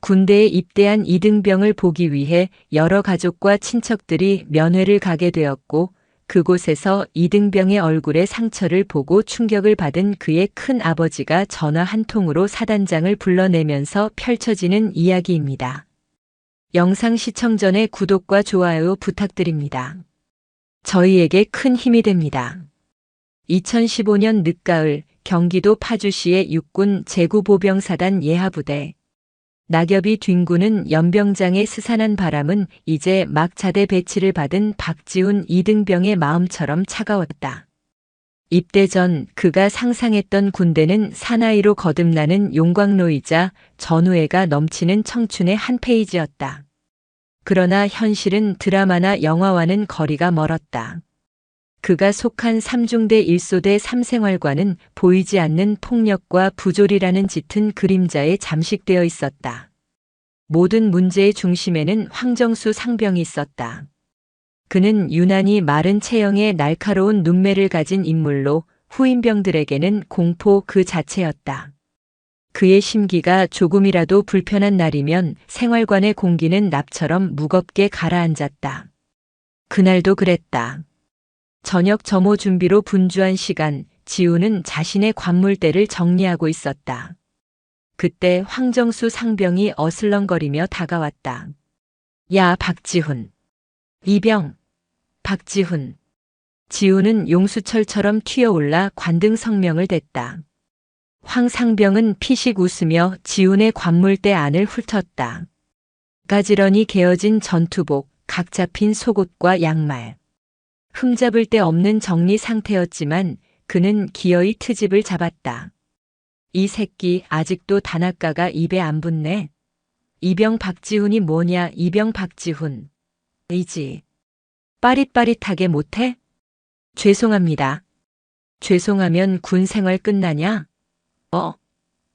군대에 입대한 이등병을 보기 위해 여러 가족과 친척들이 면회를 가게 되었고 그곳에서 이등병의 얼굴에 상처를 보고 충격을 받은 그의 큰 아버지가 전화 한 통으로 사단장을 불러내면서 펼쳐지는 이야기입니다. 영상 시청 전에 구독과 좋아요 부탁드립니다. 저희에게 큰 힘이 됩니다. 2015년 늦가을 경기도 파주시의 육군 제구보병사단 예하부대 낙엽이 뒹구는 연병장의 스산한 바람은 이제 막 자대 배치를 받은 박지훈 이등병의 마음처럼 차가웠다. 입대 전 그가 상상했던 군대는 사나이로 거듭나는 용광로이자 전우애가 넘치는 청춘의 한 페이지였다. 그러나 현실은 드라마나 영화와는 거리가 멀었다. 그가 속한 3중대 1소대 3생활과는 보이지 않는 폭력과 부조리라는 짙은 그림자에 잠식되어 있었다. 모든 문제의 중심에는 황정수 상병이 있었다. 그는 유난히 마른 체형에 날카로운 눈매를 가진 인물로 후임병들에게는 공포 그 자체였다. 그의 심기가 조금이라도 불편한 날이면 생활관의 공기는 납처럼 무겁게 가라앉았다. 그날도 그랬다. 저녁 점호 준비로 분주한 시간, 지우는 자신의 관물대를 정리하고 있었다. 그때 황정수 상병이 어슬렁거리며 다가왔다. 야, 박지훈. 이병. 박지훈. 지우는 용수철처럼 튀어올라 관등 성명을 댔다. 황 상병은 피식 웃으며 지훈의 관물대 안을 훑었다. 가지런히 개어진 전투복, 각 잡힌 속옷과 양말. 흠잡을 데 없는 정리 상태였지만 그는 기어이 트집을 잡았다. 이 새끼 아직도 단아까가 입에 안 붙네. 이병 박지훈이 뭐냐 이병 박지훈. 이지. 빠릿빠릿하게 못해? 죄송합니다. 죄송하면 군 생활 끝나냐?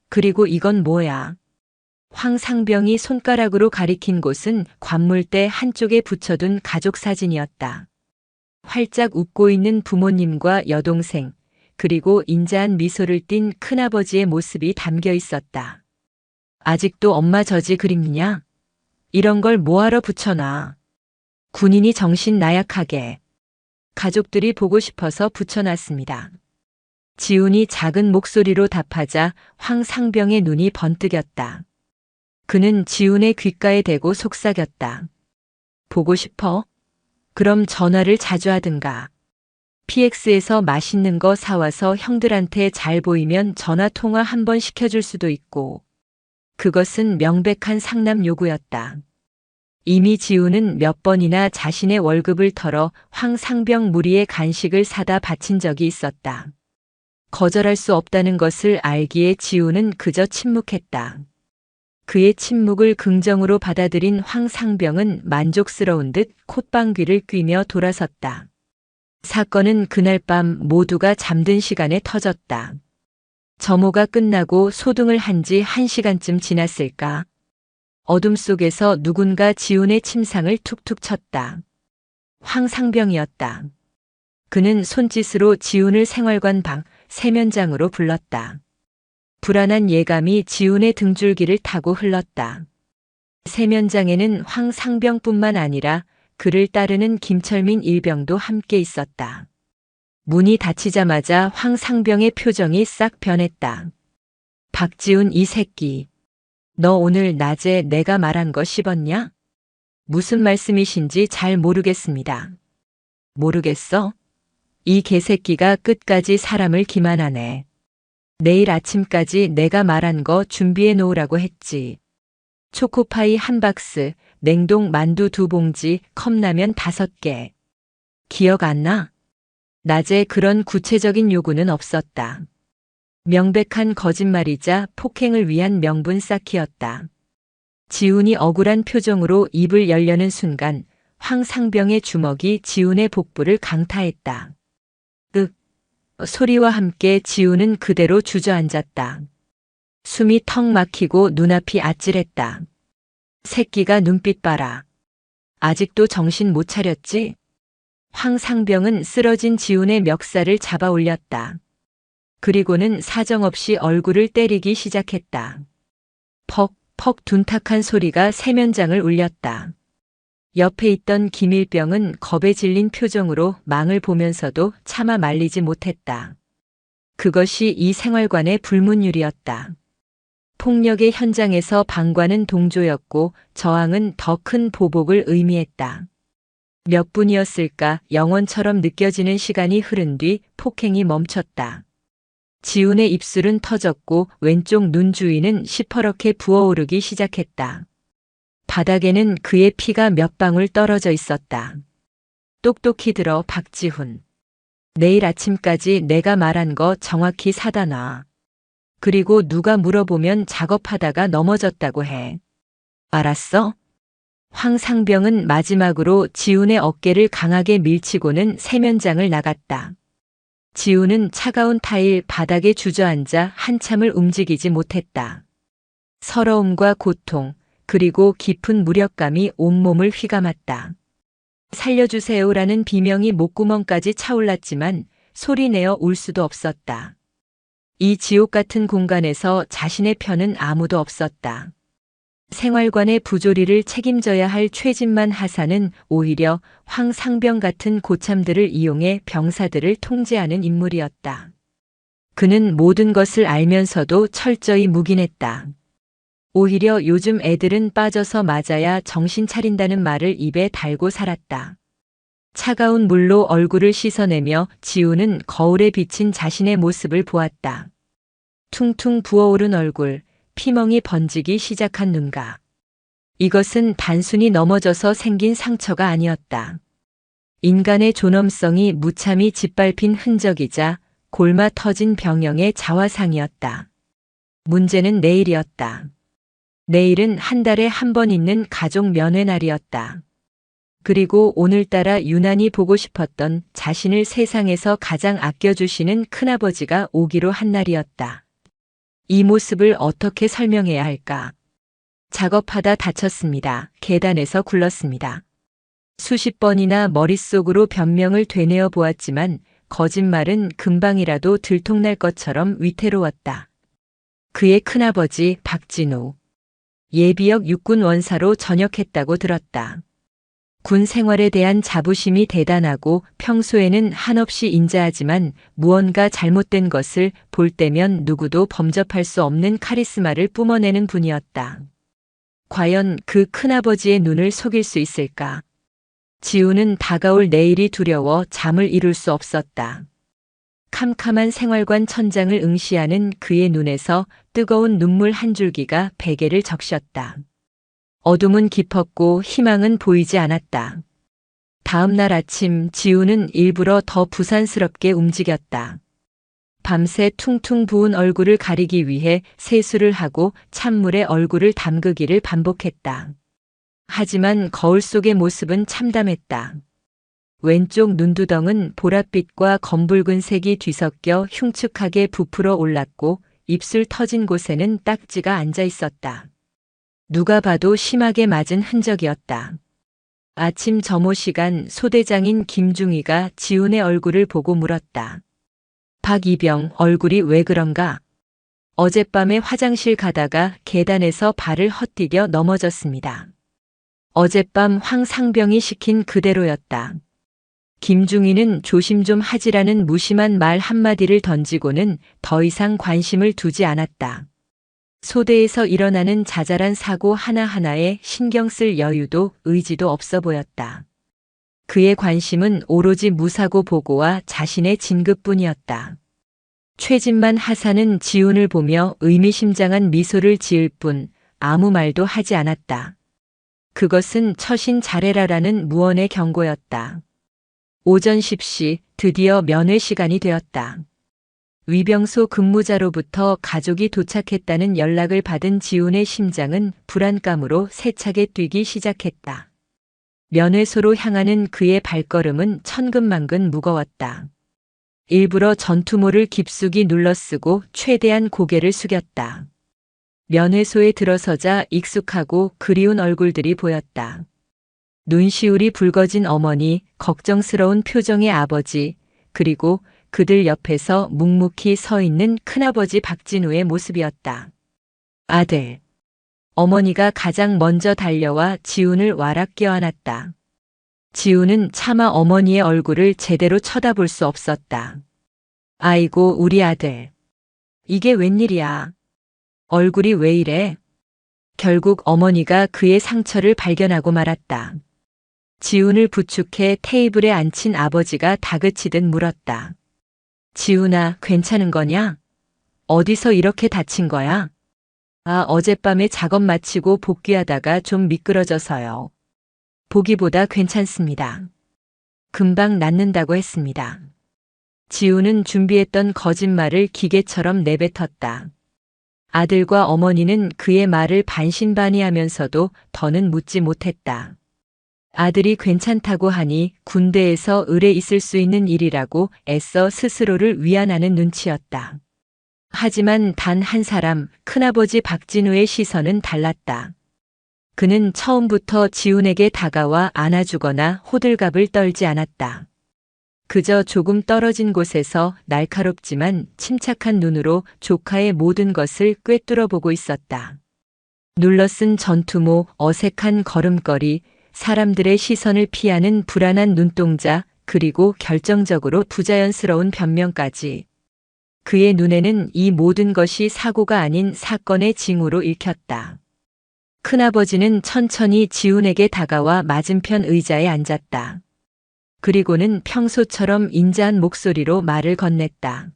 그리고 이건 뭐야? 황 상병이 손가락으로 가리킨 곳은 관물대 한쪽에 붙여둔 가족 사진이었다. 활짝 웃고 있는 부모님과 여동생, 그리고 인자한 미소를 띤 큰아버지의 모습이 담겨 있었다. 아직도 엄마 저지 그림이냐? 이런 걸 뭐하러 붙여놔? 군인이 정신 나약하게. 가족들이 보고 싶어서 붙여놨습니다. 지훈이 작은 목소리로 답하자 황 상병의 눈이 번뜩였다. 그는 지훈의 귓가에 대고 속삭였다. 보고 싶어? 그럼 전화를 자주 하든가. PX에서 맛있는 거 사와서 형들한테 잘 보이면 전화 통화 한번 시켜줄 수도 있고. 그것은 명백한 상남 요구였다. 이미 지훈은 몇 번이나 자신의 월급을 털어 황 상병 무리의 간식을 사다 바친 적이 있었다. 거절할 수 없다는 것을 알기에 지훈은 그저 침묵했다. 그의 침묵을 긍정으로 받아들인 황 상병은 만족스러운 듯 콧방귀를 뀌며 돌아섰다. 사건은 그날 밤 모두가 잠든 시간에 터졌다. 점호가 끝나고 소등을 한 지 1시간쯤 지났을까. 어둠 속에서 누군가 지훈의 침상을 툭툭 쳤다. 황 상병이었다. 그는 손짓으로 지훈을 생활관 방 세면장으로 불렀다. 불안한 예감이 지훈의 등줄기를 타고 흘렀다. 세면장에는 황 상병뿐만 아니라 그를 따르는 김철민 일병도 함께 있었다. 문이 닫히자마자 황 상병의 표정이 싹 변했다. 박지훈 이 새끼. 너 오늘 낮에 내가 말한 거 씹었냐? 무슨 말씀이신지 잘 모르겠습니다. 모르겠어? 이 개새끼가 끝까지 사람을 기만하네. 내일 아침까지 내가 말한 거 준비해 놓으라고 했지. 초코파이 1박스, 냉동 만두 2봉지, 컵라면 5개. 기억 안 나? 낮에 그런 구체적인 요구는 없었다. 명백한 거짓말이자 폭행을 위한 명분 쌓기였다. 지훈이 억울한 표정으로 입을 열려는 순간 황 상병의 주먹이 지훈의 복부를 강타했다. 소리와 함께 지훈은 그대로 주저앉았다. 숨이 턱 막히고 눈앞이 아찔했다. 새끼가 눈빛 봐라. 아직도 정신 못 차렸지? 황 상병은 쓰러진 지훈의 멱살을 잡아 올렸다. 그리고는 사정없이 얼굴을 때리기 시작했다. 퍽, 퍽 둔탁한 소리가 세면장을 울렸다. 옆에 있던 김일병은 겁에 질린 표정으로 망을 보면서도 차마 말리지 못했다. 그것이 이 생활관의 불문율이었다. 폭력의 현장에서 방관은 동조였고 저항은 더 큰 보복을 의미했다. 몇 분이었을까 영원처럼 느껴지는 시간이 흐른 뒤 폭행이 멈췄다. 지훈의 입술은 터졌고 왼쪽 눈 주위는 시퍼렇게 부어오르기 시작했다. 바닥에는 그의 피가 몇 방울 떨어져 있었다. 똑똑히 들어 박지훈. 내일 아침까지 내가 말한 거 정확히 사다 놔. 그리고 누가 물어보면 작업하다가 넘어졌다고 해. 알았어? 황상병은 마지막으로 지훈의 어깨를 강하게 밀치고는 세면장을 나갔다. 지훈은 차가운 타일 바닥에 주저앉아 한참을 움직이지 못했다. 서러움과 고통, 그리고 깊은 무력감이 온몸을 휘감았다. 살려주세요라는 비명이 목구멍까지 차올랐지만 소리내어 울 수도 없었다. 이 지옥 같은 공간에서 자신의 편은 아무도 없었다. 생활관의 부조리를 책임져야 할 최진만 하사는 오히려 황상병 같은 고참들을 이용해 병사들을 통제하는 인물이었다. 그는 모든 것을 알면서도 철저히 묵인했다. 오히려 요즘 애들은 빠져서 맞아야 정신 차린다는 말을 입에 달고 살았다. 차가운 물로 얼굴을 씻어내며 지우는 거울에 비친 자신의 모습을 보았다. 퉁퉁 부어오른 얼굴, 피멍이 번지기 시작한 눈가. 이것은 단순히 넘어져서 생긴 상처가 아니었다. 인간의 존엄성이 무참히 짓밟힌 흔적이자 골마 터진 병영의 자화상이었다. 문제는 내일이었다. 내일은 한 달에 한 번 있는 가족 면회날이었다. 그리고 오늘따라 유난히 보고 싶었던 자신을 세상에서 가장 아껴주시는 큰아버지가 오기로 한 날이었다. 이 모습을 어떻게 설명해야 할까? 작업하다 다쳤습니다. 계단에서 굴렀습니다. 수십 번이나 머릿속으로 변명을 되뇌어 보았지만 거짓말은 금방이라도 들통날 것처럼 위태로웠다. 그의 큰아버지 박진우. 예비역 육군 원사로 전역했다고 들었다. 군 생활에 대한 자부심이 대단하고 평소에는 한없이 인자하지만 무언가 잘못된 것을 볼 때면 누구도 범접할 수 없는 카리스마를 뿜어내는 분이었다. 과연 그 큰아버지의 눈을 속일 수 있을까? 지우는 다가올 내일이 두려워 잠을 이룰 수 없었다. 캄캄한 생활관 천장을 응시하는 그의 눈에서 뜨거운 눈물 한 줄기가 베개를 적셨다. 어둠은 깊었고 희망은 보이지 않았다. 다음 날 아침 지우는 일부러 더 부산스럽게 움직였다. 밤새 퉁퉁 부은 얼굴을 가리기 위해 세수를 하고 찬물에 얼굴을 담그기를 반복했다. 하지만 거울 속의 모습은 참담했다. 왼쪽 눈두덩은 보랏빛과 검붉은 색이 뒤섞여 흉측하게 부풀어 올랐고 입술 터진 곳에는 딱지가 앉아 있었다. 누가 봐도 심하게 맞은 흔적이었다. 아침 점호 시간 소대장인 김중희가 지훈의 얼굴을 보고 물었다. 박이병, 얼굴이 왜 그런가? 어젯밤에 화장실 가다가 계단에서 발을 헛디뎌 넘어졌습니다. 어젯밤 황상병이 시킨 그대로였다. 김중희는 조심 좀 하지라는 무심한 말 한마디를 던지고는 더 이상 관심을 두지 않았다. 소대에서 일어나는 자잘한 사고 하나하나에 신경 쓸 여유도 의지도 없어 보였다. 그의 관심은 오로지 무사고 보고와 자신의 진급뿐이었다. 최진만 하사는 지훈을 보며 의미심장한 미소를 지을 뿐 아무 말도 하지 않았다. 그것은 처신 잘해라라는 무언의 경고였다. 오전 10시 드디어 면회 시간이 되었다. 위병소 근무자로부터 가족이 도착했다는 연락을 받은 지훈의 심장은 불안감으로 세차게 뛰기 시작했다. 면회소로 향하는 그의 발걸음은 천근만근 무거웠다. 일부러 전투모를 깊숙이 눌러쓰고 최대한 고개를 숙였다. 면회소에 들어서자 익숙하고 그리운 얼굴들이 보였다. 눈시울이 붉어진 어머니, 걱정스러운 표정의 아버지, 그리고 그들 옆에서 묵묵히 서 있는 큰아버지 박진우의 모습이었다. 아들. 어머니가 가장 먼저 달려와 지훈을 와락 껴안았다. 지훈은 차마 어머니의 얼굴을 제대로 쳐다볼 수 없었다. 아이고, 우리 아들. 이게 웬일이야? 얼굴이 왜 이래? 결국 어머니가 그의 상처를 발견하고 말았다. 지훈을 부축해 테이블에 앉힌 아버지가 다그치듯 물었다. 지훈아, 괜찮은 거냐? 어디서 이렇게 다친 거야? 아, 어젯밤에 작업 마치고 복귀하다가 좀 미끄러져서요. 보기보다 괜찮습니다. 금방 낫는다고 했습니다. 지훈은 준비했던 거짓말을 기계처럼 내뱉었다. 아들과 어머니는 그의 말을 반신반의하면서도 더는 묻지 못했다. 아들이 괜찮다고 하니 군대에서 을에 있을 수 있는 일이라고 애써 스스로를 위안하는 눈치였다. 하지만 단 한 사람, 큰아버지 박진우의 시선은 달랐다. 그는 처음부터 지훈에게 다가와 안아주거나 호들갑을 떨지 않았다. 그저 조금 떨어진 곳에서 날카롭지만 침착한 눈으로 조카의 모든 것을 꿰뚫어 보고 있었다. 눌러쓴 전투모, 어색한 걸음걸이, 사람들의 시선을 피하는 불안한 눈동자, 그리고 결정적으로 부자연스러운 변명까지. 그의 눈에는 이 모든 것이 사고가 아닌 사건의 징후로 읽혔다. 큰아버지는 천천히 지훈에게 다가와 맞은편 의자에 앉았다. 그리고는 평소처럼 인자한 목소리로 말을 건넸다.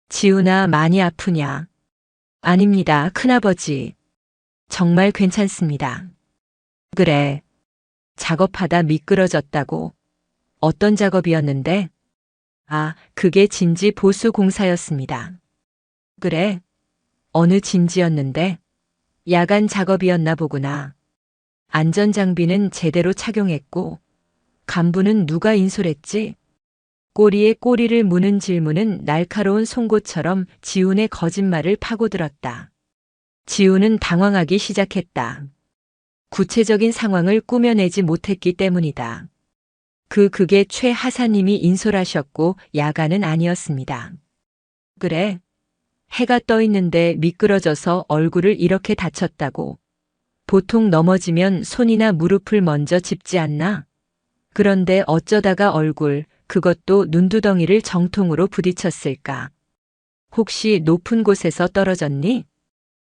지훈아, 많이 아프냐? 아닙니다, 큰아버지. 정말 괜찮습니다. 그래. 작업하다 미끄러졌다고. 어떤 작업이었는데? 아, 그게 진지 보수 공사였습니다. 그래? 어느 진지였는데? 야간 작업이었나 보구나. 안전장비는 제대로 착용했고, 간부는 누가 인솔했지? 꼬리에 꼬리를 무는 질문은 날카로운 송곳처럼 지훈의 거짓말을 파고들었다. 지훈은 당황하기 시작했다. 구체적인 상황을 꾸며내지 못했기 때문이다. 그게 최 하사님이 인솔하셨고 야간은 아니었습니다. 그래? 해가 떠 있는데 미끄러져서 얼굴을 이렇게 다쳤다고. 보통 넘어지면 손이나 무릎을 먼저 짚지 않나? 그런데 어쩌다가 얼굴, 그것도 눈두덩이를 정통으로 부딪혔을까? 혹시 높은 곳에서 떨어졌니?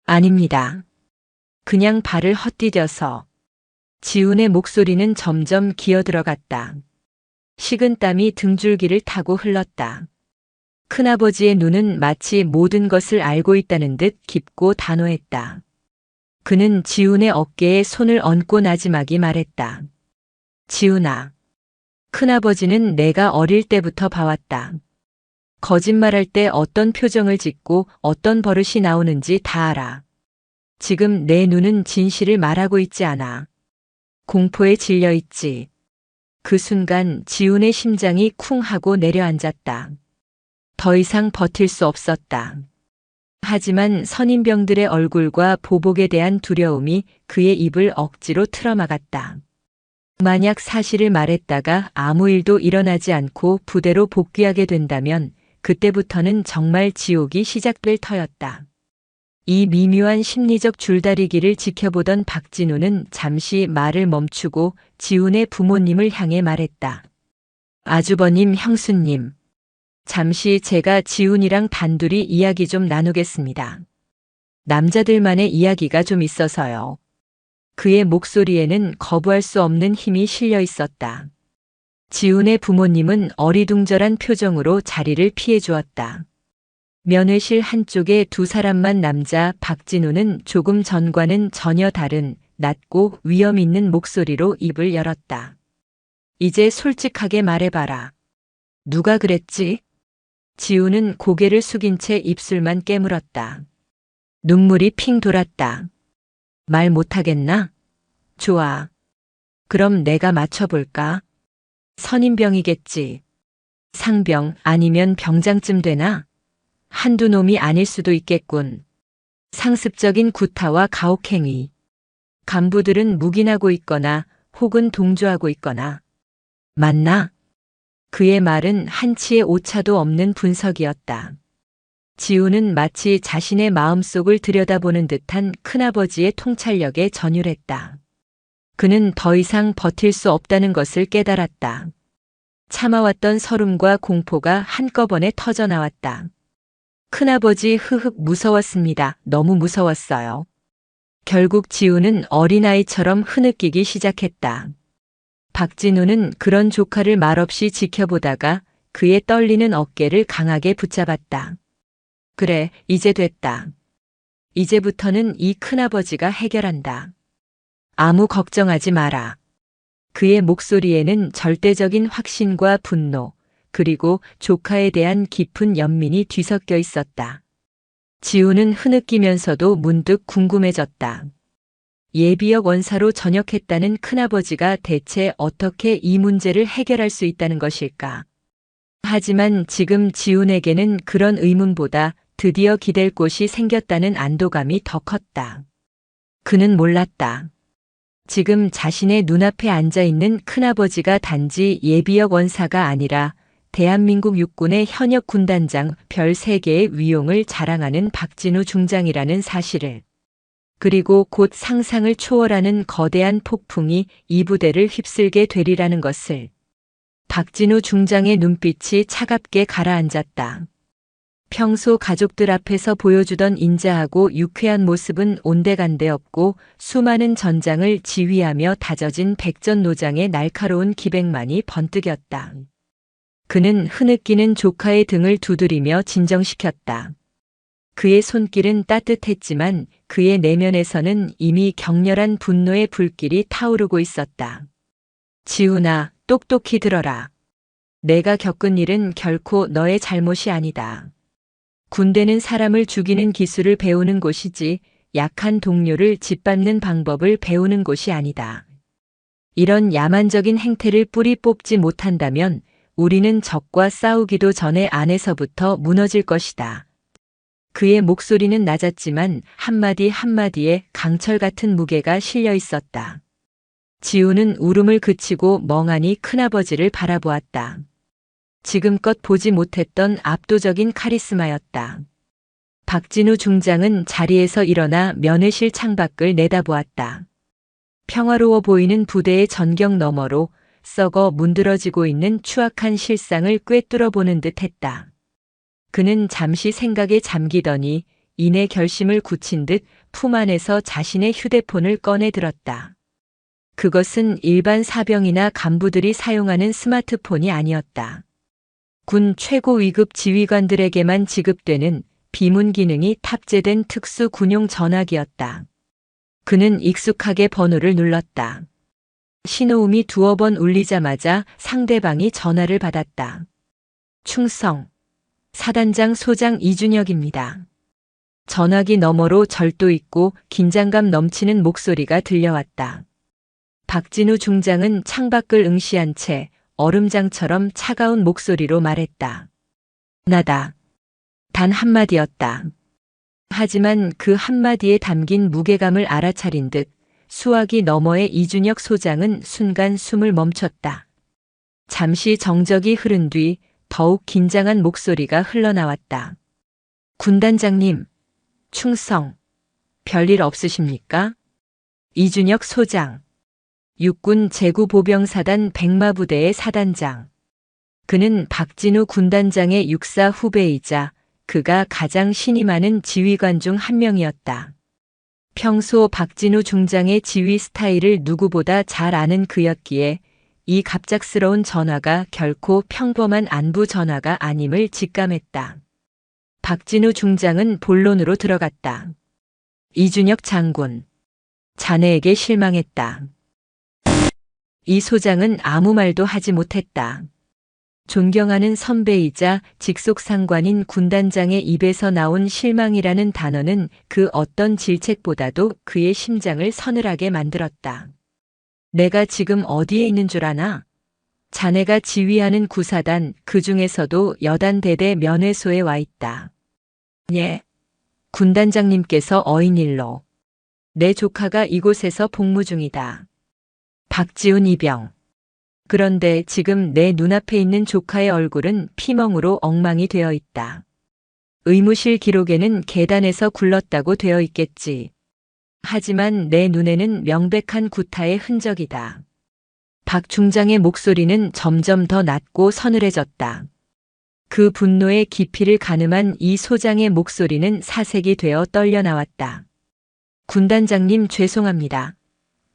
아닙니다. 그냥 발을 헛디뎌서. 지훈의 목소리는 점점 기어들어갔다. 식은땀이 등줄기를 타고 흘렀다. 큰아버지의 눈은 마치 모든 것을 알고 있다는 듯 깊고 단호했다. 그는 지훈의 어깨에 손을 얹고 나지막이 말했다. 지훈아, 큰아버지는 내가 어릴 때부터 봐왔다. 거짓말할 때 어떤 표정을 짓고 어떤 버릇이 나오는지 다 알아. 지금 내 눈은 진실을 말하고 있지 않아. 공포에 질려 있지. 그 순간 지훈의 심장이 쿵 하고 내려앉았다. 더 이상 버틸 수 없었다. 하지만 선임병들의 얼굴과 보복에 대한 두려움이 그의 입을 억지로 틀어막았다. 만약 사실을 말했다가 아무 일도 일어나지 않고 부대로 복귀하게 된다면 그때부터는 정말 지옥이 시작될 터였다. 이 미묘한 심리적 줄다리기를 지켜보던 박진우는 잠시 말을 멈추고 지훈의 부모님을 향해 말했다. 아주버님, 형수님. 잠시 제가 지훈이랑 단둘이 이야기 좀 나누겠습니다. 남자들만의 이야기가 좀 있어서요. 그의 목소리에는 거부할 수 없는 힘이 실려 있었다. 지훈의 부모님은 어리둥절한 표정으로 자리를 피해 주었다. 면회실 한쪽에 두 사람만 남자 박진우는 조금 전과는 전혀 다른 낮고 위험 있는 목소리로 입을 열었다. 이제 솔직하게 말해봐라. 누가 그랬지? 지훈은 고개를 숙인 채 입술만 깨물었다. 눈물이 핑 돌았다. 말 못하겠나? 좋아. 그럼 내가 맞춰볼까? 선임병이겠지. 상병 아니면 병장쯤 되나? 한두 놈이 아닐 수도 있겠군. 상습적인 구타와 가혹행위. 간부들은 묵인하고 있거나 혹은 동조하고 있거나. 맞나? 그의 말은 한치의 오차도 없는 분석이었다. 지우는 마치 자신의 마음속을 들여다보는 듯한 큰아버지의 통찰력에 전율했다. 그는 더 이상 버틸 수 없다는 것을 깨달았다. 참아왔던 서름과 공포가 한꺼번에 터져나왔다. 큰아버지 무서웠습니다. 너무 무서웠어요. 결국 지우는 어린아이처럼 흐느끼기 시작했다. 박진우는 그런 조카를 말없이 지켜보다가 그의 떨리는 어깨를 강하게 붙잡았다. 그래, 이제 됐다. 이제부터는 이 큰아버지가 해결한다. 아무 걱정하지 마라. 그의 목소리에는 절대적인 확신과 분노, 그리고 조카에 대한 깊은 연민이 뒤섞여 있었다. 지우는 흐느끼면서도 문득 궁금해졌다. 예비역 원사로 전역했다는 큰아버지가 대체 어떻게 이 문제를 해결할 수 있다는 것일까? 하지만 지금 지훈에게는 그런 의문보다 드디어 기댈 곳이 생겼다는 안도감이 더 컸다. 그는 몰랐다. 지금 자신의 눈앞에 앉아있는 큰아버지가 단지 예비역 원사가 아니라 대한민국 육군의 현역 군단장 별 3개의 위용을 자랑하는 박진우 중장이라는 사실을, 그리고 곧 상상을 초월하는 거대한 폭풍이 이 부대를 휩쓸게 되리라는 것을. 박진우 중장의 눈빛이 차갑게 가라앉았다. 평소 가족들 앞에서 보여주던 인자하고 유쾌한 모습은 온데간데 없고 수많은 전장을 지휘하며 다져진 백전노장의 날카로운 기백만이 번뜩였다. 그는 흐느끼는 조카의 등을 두드리며 진정시켰다. 그의 손길은 따뜻했지만 그의 내면에서는 이미 격렬한 분노의 불길이 타오르고 있었다. 지훈아, 똑똑히 들어라. 내가 겪은 일은 결코 너의 잘못이 아니다. 군대는 사람을 죽이는 기술을 배우는 곳이지 약한 동료를 짓밟는 방법을 배우는 곳이 아니다. 이런 야만적인 행태를 뿌리 뽑지 못한다면 우리는 적과 싸우기도 전에 안에서부터 무너질 것이다. 그의 목소리는 낮았지만 한마디 한마디에 강철 같은 무게가 실려 있었다. 지우는 울음을 그치고 멍하니 큰아버지를 바라보았다. 지금껏 보지 못했던 압도적인 카리스마였다. 박진우 중장은 자리에서 일어나 면회실 창밖을 내다보았다. 평화로워 보이는 부대의 전경 너머로 썩어 문드러지고 있는 추악한 실상을 꿰뚫어 보는 듯 했다. 그는 잠시 생각에 잠기더니 이내 결심을 굳힌 듯 품 안에서 자신의 휴대폰을 꺼내 들었다. 그것은 일반 사병이나 간부들이 사용하는 스마트폰이 아니었다. 군 최고 위급 지휘관들에게만 지급되는 비문 기능이 탑재된 특수 군용 전화기였다. 그는 익숙하게 번호를 눌렀다. 신호음이 두어 번 울리자마자 상대방이 전화를 받았다. 충성, 사단장 소장 이준혁입니다. 전화기 너머로 절도 있고 긴장감 넘치는 목소리가 들려왔다. 박진우 중장은 창밖을 응시한 채 얼음장처럼 차가운 목소리로 말했다. 나다. 단 한마디였다. 하지만 그 한마디에 담긴 무게감을 알아차린 듯 수화기 너머의 이준혁 소장은 순간 숨을 멈췄다. 잠시 정적이 흐른 뒤 더욱 긴장한 목소리가 흘러나왔다. 군단장님, 충성, 별일 없으십니까? 이준혁 소장, 육군 제구보병사단 백마부대의 사단장. 그는 박진우 군단장의 육사 후배이자 그가 가장 신이 많은 지휘관 중 한 명이었다. 평소 박진우 중장의 지휘 스타일을 누구보다 잘 아는 그였기에 이 갑작스러운 전화가 결코 평범한 안부 전화가 아님을 직감했다. 박진우 중장은 본론으로 들어갔다. 이준혁 장군, 자네에게 실망했다. 이 소장은 아무 말도 하지 못했다. 존경하는 선배이자 직속 상관인 군단장의 입에서 나온 실망이라는 단어는 그 어떤 질책보다도 그의 심장을 서늘하게 만들었다. 내가 지금 어디에 있는 줄 아나? 자네가 지휘하는 구사단, 그 중에서도 여단대대 면회소에 와 있다. 예. 군단장님께서 어인일로. 내 조카가 이곳에서 복무 중이다. 박지훈 이병. 그런데 지금 내 눈앞에 있는 조카의 얼굴은 피멍으로 엉망이 되어 있다. 의무실 기록에는 계단에서 굴렀다고 되어 있겠지. 하지만 내 눈에는 명백한 구타의 흔적이다. 박 중장의 목소리는 점점 더 낮고 서늘해졌다. 그 분노의 깊이를 가늠한 이 소장의 목소리는 사색이 되어 떨려 나왔다. 군단장님 죄송합니다.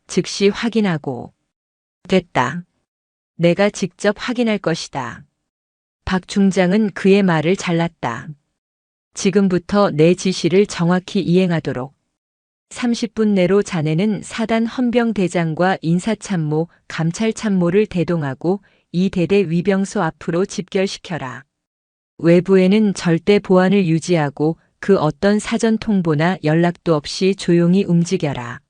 즉시 확인하고. 됐다. 내가 직접 확인할 것이다. 박 중장은 그의 말을 잘랐다. 지금부터 내 지시를 정확히 이행하도록. 30분 내로 자네는 사단 헌병대장과 인사참모, 감찰참모를 대동하고 이 대대 위병소 앞으로 집결시켜라. 외부에는 절대 보안을 유지하고 그 어떤 사전 통보나 연락도 없이 조용히 움직여라.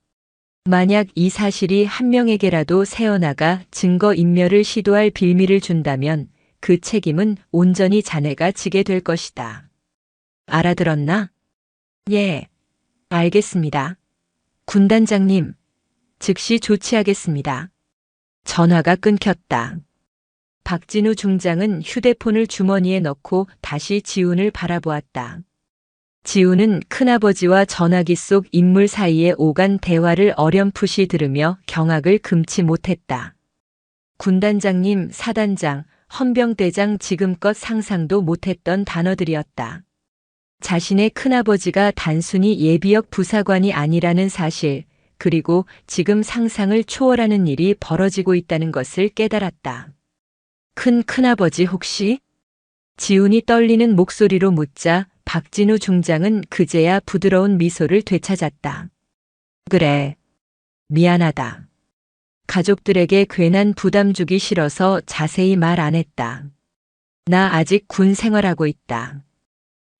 만약 이 사실이 한 명에게라도 새어나가 증거 인멸을 시도할 빌미를 준다면 그 책임은 온전히 자네가 지게 될 것이다. 알아들었나? 예, 알겠습니다. 군단장님, 즉시 조치하겠습니다. 전화가 끊겼다. 박진우 중장은 휴대폰을 주머니에 넣고 다시 지훈을 바라보았다. 지훈은 큰아버지와 전화기 속 인물 사이에 오간 대화를 어렴풋이 들으며 경악을 금치 못했다. 군단장님, 사단장, 헌병대장 지금껏 상상도 못했던 단어들이었다. 자신의 큰아버지가 단순히 예비역 부사관이 아니라는 사실, 그리고 지금 상상을 초월하는 일이 벌어지고 있다는 것을 깨달았다. 큰아버지 혹시? 지훈이 떨리는 목소리로 묻자 박진우 중장은 그제야 부드러운 미소를 되찾았다. 그래. 미안하다. 가족들에게 괜한 부담 주기 싫어서 자세히 말 안 했다. 나 아직 군 생활하고 있다.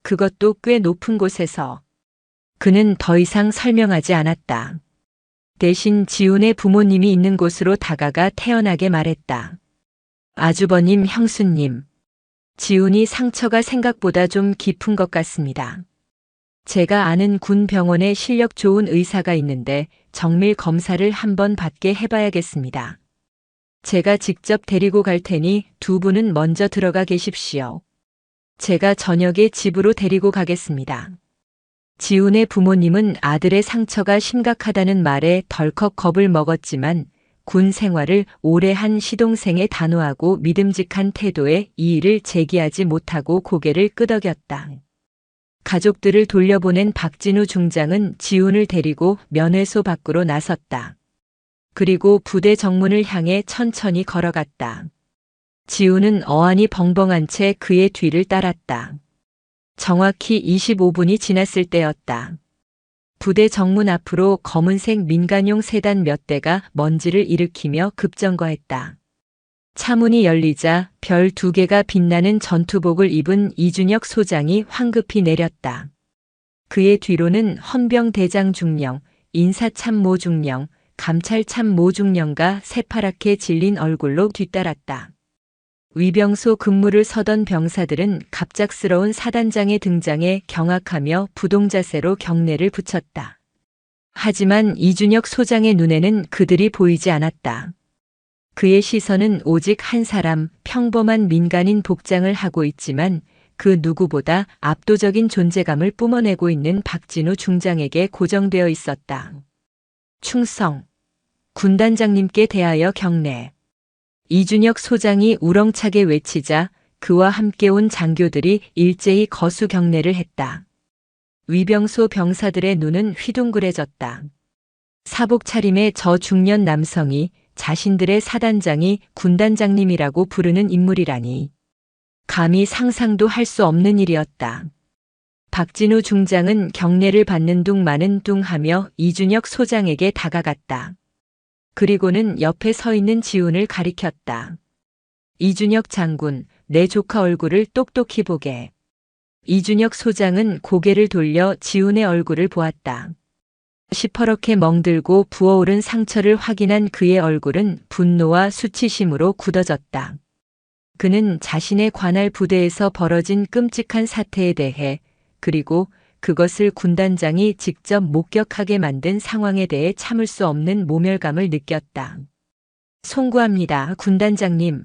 그것도 꽤 높은 곳에서. 그는 더 이상 설명하지 않았다. 대신 지훈의 부모님이 있는 곳으로 다가가 태연하게 말했다. 아주버님, 형수님. 지훈이 상처가 생각보다 좀 깊은 것 같습니다. 제가 아는 군 병원에 실력 좋은 의사가 있는데 정밀 검사를 한번 받게 해봐야겠습니다. 제가 직접 데리고 갈 테니 두 분은 먼저 들어가 계십시오. 제가 저녁에 집으로 데리고 가겠습니다. 지훈의 부모님은 아들의 상처가 심각하다는 말에 덜컥 겁을 먹었지만 군 생활을 오래 한 시동생의 단호하고 믿음직한 태도에 이의를 제기하지 못하고 고개를 끄덕였다. 가족들을 돌려보낸 박진우 중장은 지훈을 데리고 면회소 밖으로 나섰다. 그리고 부대 정문을 향해 천천히 걸어갔다. 지훈은 어안이 벙벙한 채 그의 뒤를 따랐다. 정확히 25분이 지났을 때였다. 부대 정문 앞으로 검은색 민간용 세단 몇 대가 먼지를 일으키며 급정거했다. 차문이 열리자 별 2개가 빛나는 전투복을 입은 이준혁 소장이 황급히 내렸다. 그의 뒤로는 헌병대장 중령, 인사참모 중령, 감찰참모 중령과 새파랗게 질린 얼굴로 뒤따랐다. 위병소 근무를 서던 병사들은 갑작스러운 사단장의 등장에 경악하며 부동자세로 경례를 붙였다. 하지만 이준혁 소장의 눈에는 그들이 보이지 않았다. 그의 시선은 오직 한 사람, 평범한 민간인 복장을 하고 있지만 그 누구보다 압도적인 존재감을 뿜어내고 있는 박진우 중장에게 고정되어 있었다. 충성. 군단장님께 대하여 경례. 이준혁 소장이 우렁차게 외치자 그와 함께 온 장교들이 일제히 거수 경례를 했다. 위병소 병사들의 눈은 휘둥그레졌다. 사복 차림의 저 중년 남성이 자신들의 사단장이 군단장님이라고 부르는 인물이라니. 감히 상상도 할 수 없는 일이었다. 박진우 중장은 경례를 받는 둥 마는 둥 하며 이준혁 소장에게 다가갔다. 그리고는 옆에 서 있는 지훈을 가리켰다. 이준혁 장군, 내 조카 얼굴을 똑똑히 보게. 이준혁 소장은 고개를 돌려 지훈의 얼굴을 보았다. 시퍼렇게 멍들고 부어오른 상처를 확인한 그의 얼굴은 분노와 수치심으로 굳어졌다. 그는 자신의 관할 부대에서 벌어진 끔찍한 사태에 대해, 그리고 그것을 군단장이 직접 목격하게 만든 상황에 대해 참을 수 없는 모멸감을 느꼈다. 송구합니다, 군단장님.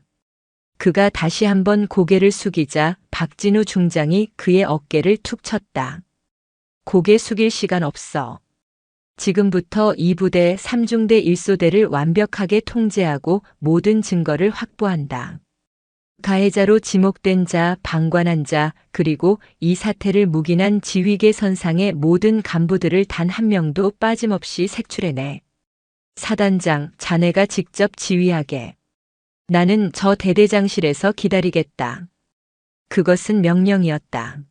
그가 다시 한번 고개를 숙이자 박진우 중장이 그의 어깨를 툭 쳤다. 고개 숙일 시간 없어. 지금부터 2부대 3중대 1소대를 완벽하게 통제하고 모든 증거를 확보한다. 가해자로 지목된 자, 방관한 자, 그리고 이 사태를 묵인한 지휘계 선상의 모든 간부들을 단 한 명도 빠짐없이 색출해내. 사단장, 자네가 직접 지휘하게. 나는 저 대대장실에서 기다리겠다. 그것은 명령이었다.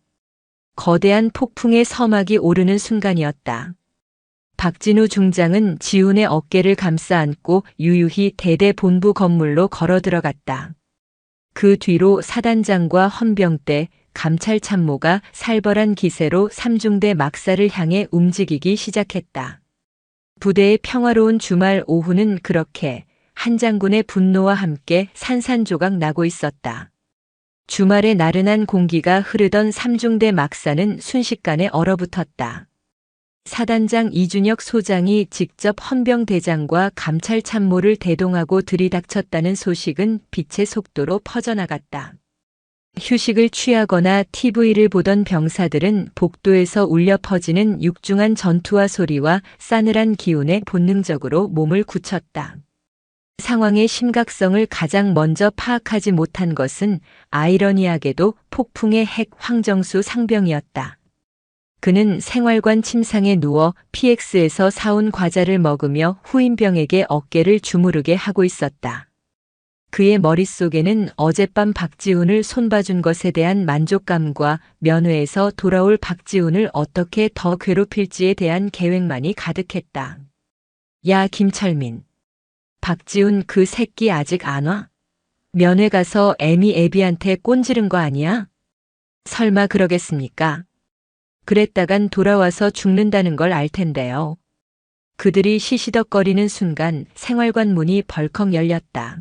거대한 폭풍의 서막이 오르는 순간이었다. 박진우 중장은 지훈의 어깨를 감싸 안고 유유히 대대 본부 건물로 걸어 들어갔다. 그 뒤로 사단장과 헌병대, 감찰 참모가 살벌한 기세로 3중대 막사를 향해 움직이기 시작했다. 부대의 평화로운 주말 오후는 그렇게 한 장군의 분노와 함께 산산조각 나고 있었다. 주말의 나른한 공기가 흐르던 3중대 막사는 순식간에 얼어붙었다. 사단장 이준혁 소장이 직접 헌병대장과 감찰 참모를 대동하고 들이닥쳤다는 소식은 빛의 속도로 퍼져나갔다. 휴식을 취하거나 TV를 보던 병사들은 복도에서 울려 퍼지는 육중한 전투화 소리와 싸늘한 기운에 본능적으로 몸을 굳혔다. 상황의 심각성을 가장 먼저 파악하지 못한 것은 아이러니하게도 폭풍의 핵 황정수 상병이었다. 그는 생활관 침상에 누워 PX에서 사온 과자를 먹으며 후임병에게 어깨를 주무르게 하고 있었다. 그의 머릿속에는 어젯밤 박지훈을 손봐준 것에 대한 만족감과 면회에서 돌아올 박지훈을 어떻게 더 괴롭힐지에 대한 계획만이 가득했다. 야, 김철민. 박지훈 그 새끼 아직 안 와? 면회 가서 애비한테 꼰지른 거 아니야? 설마 그러겠습니까? 그랬다간 돌아와서 죽는다는 걸 알 텐데요. 그들이 시시덕거리는 순간 생활관 문이 벌컥 열렸다.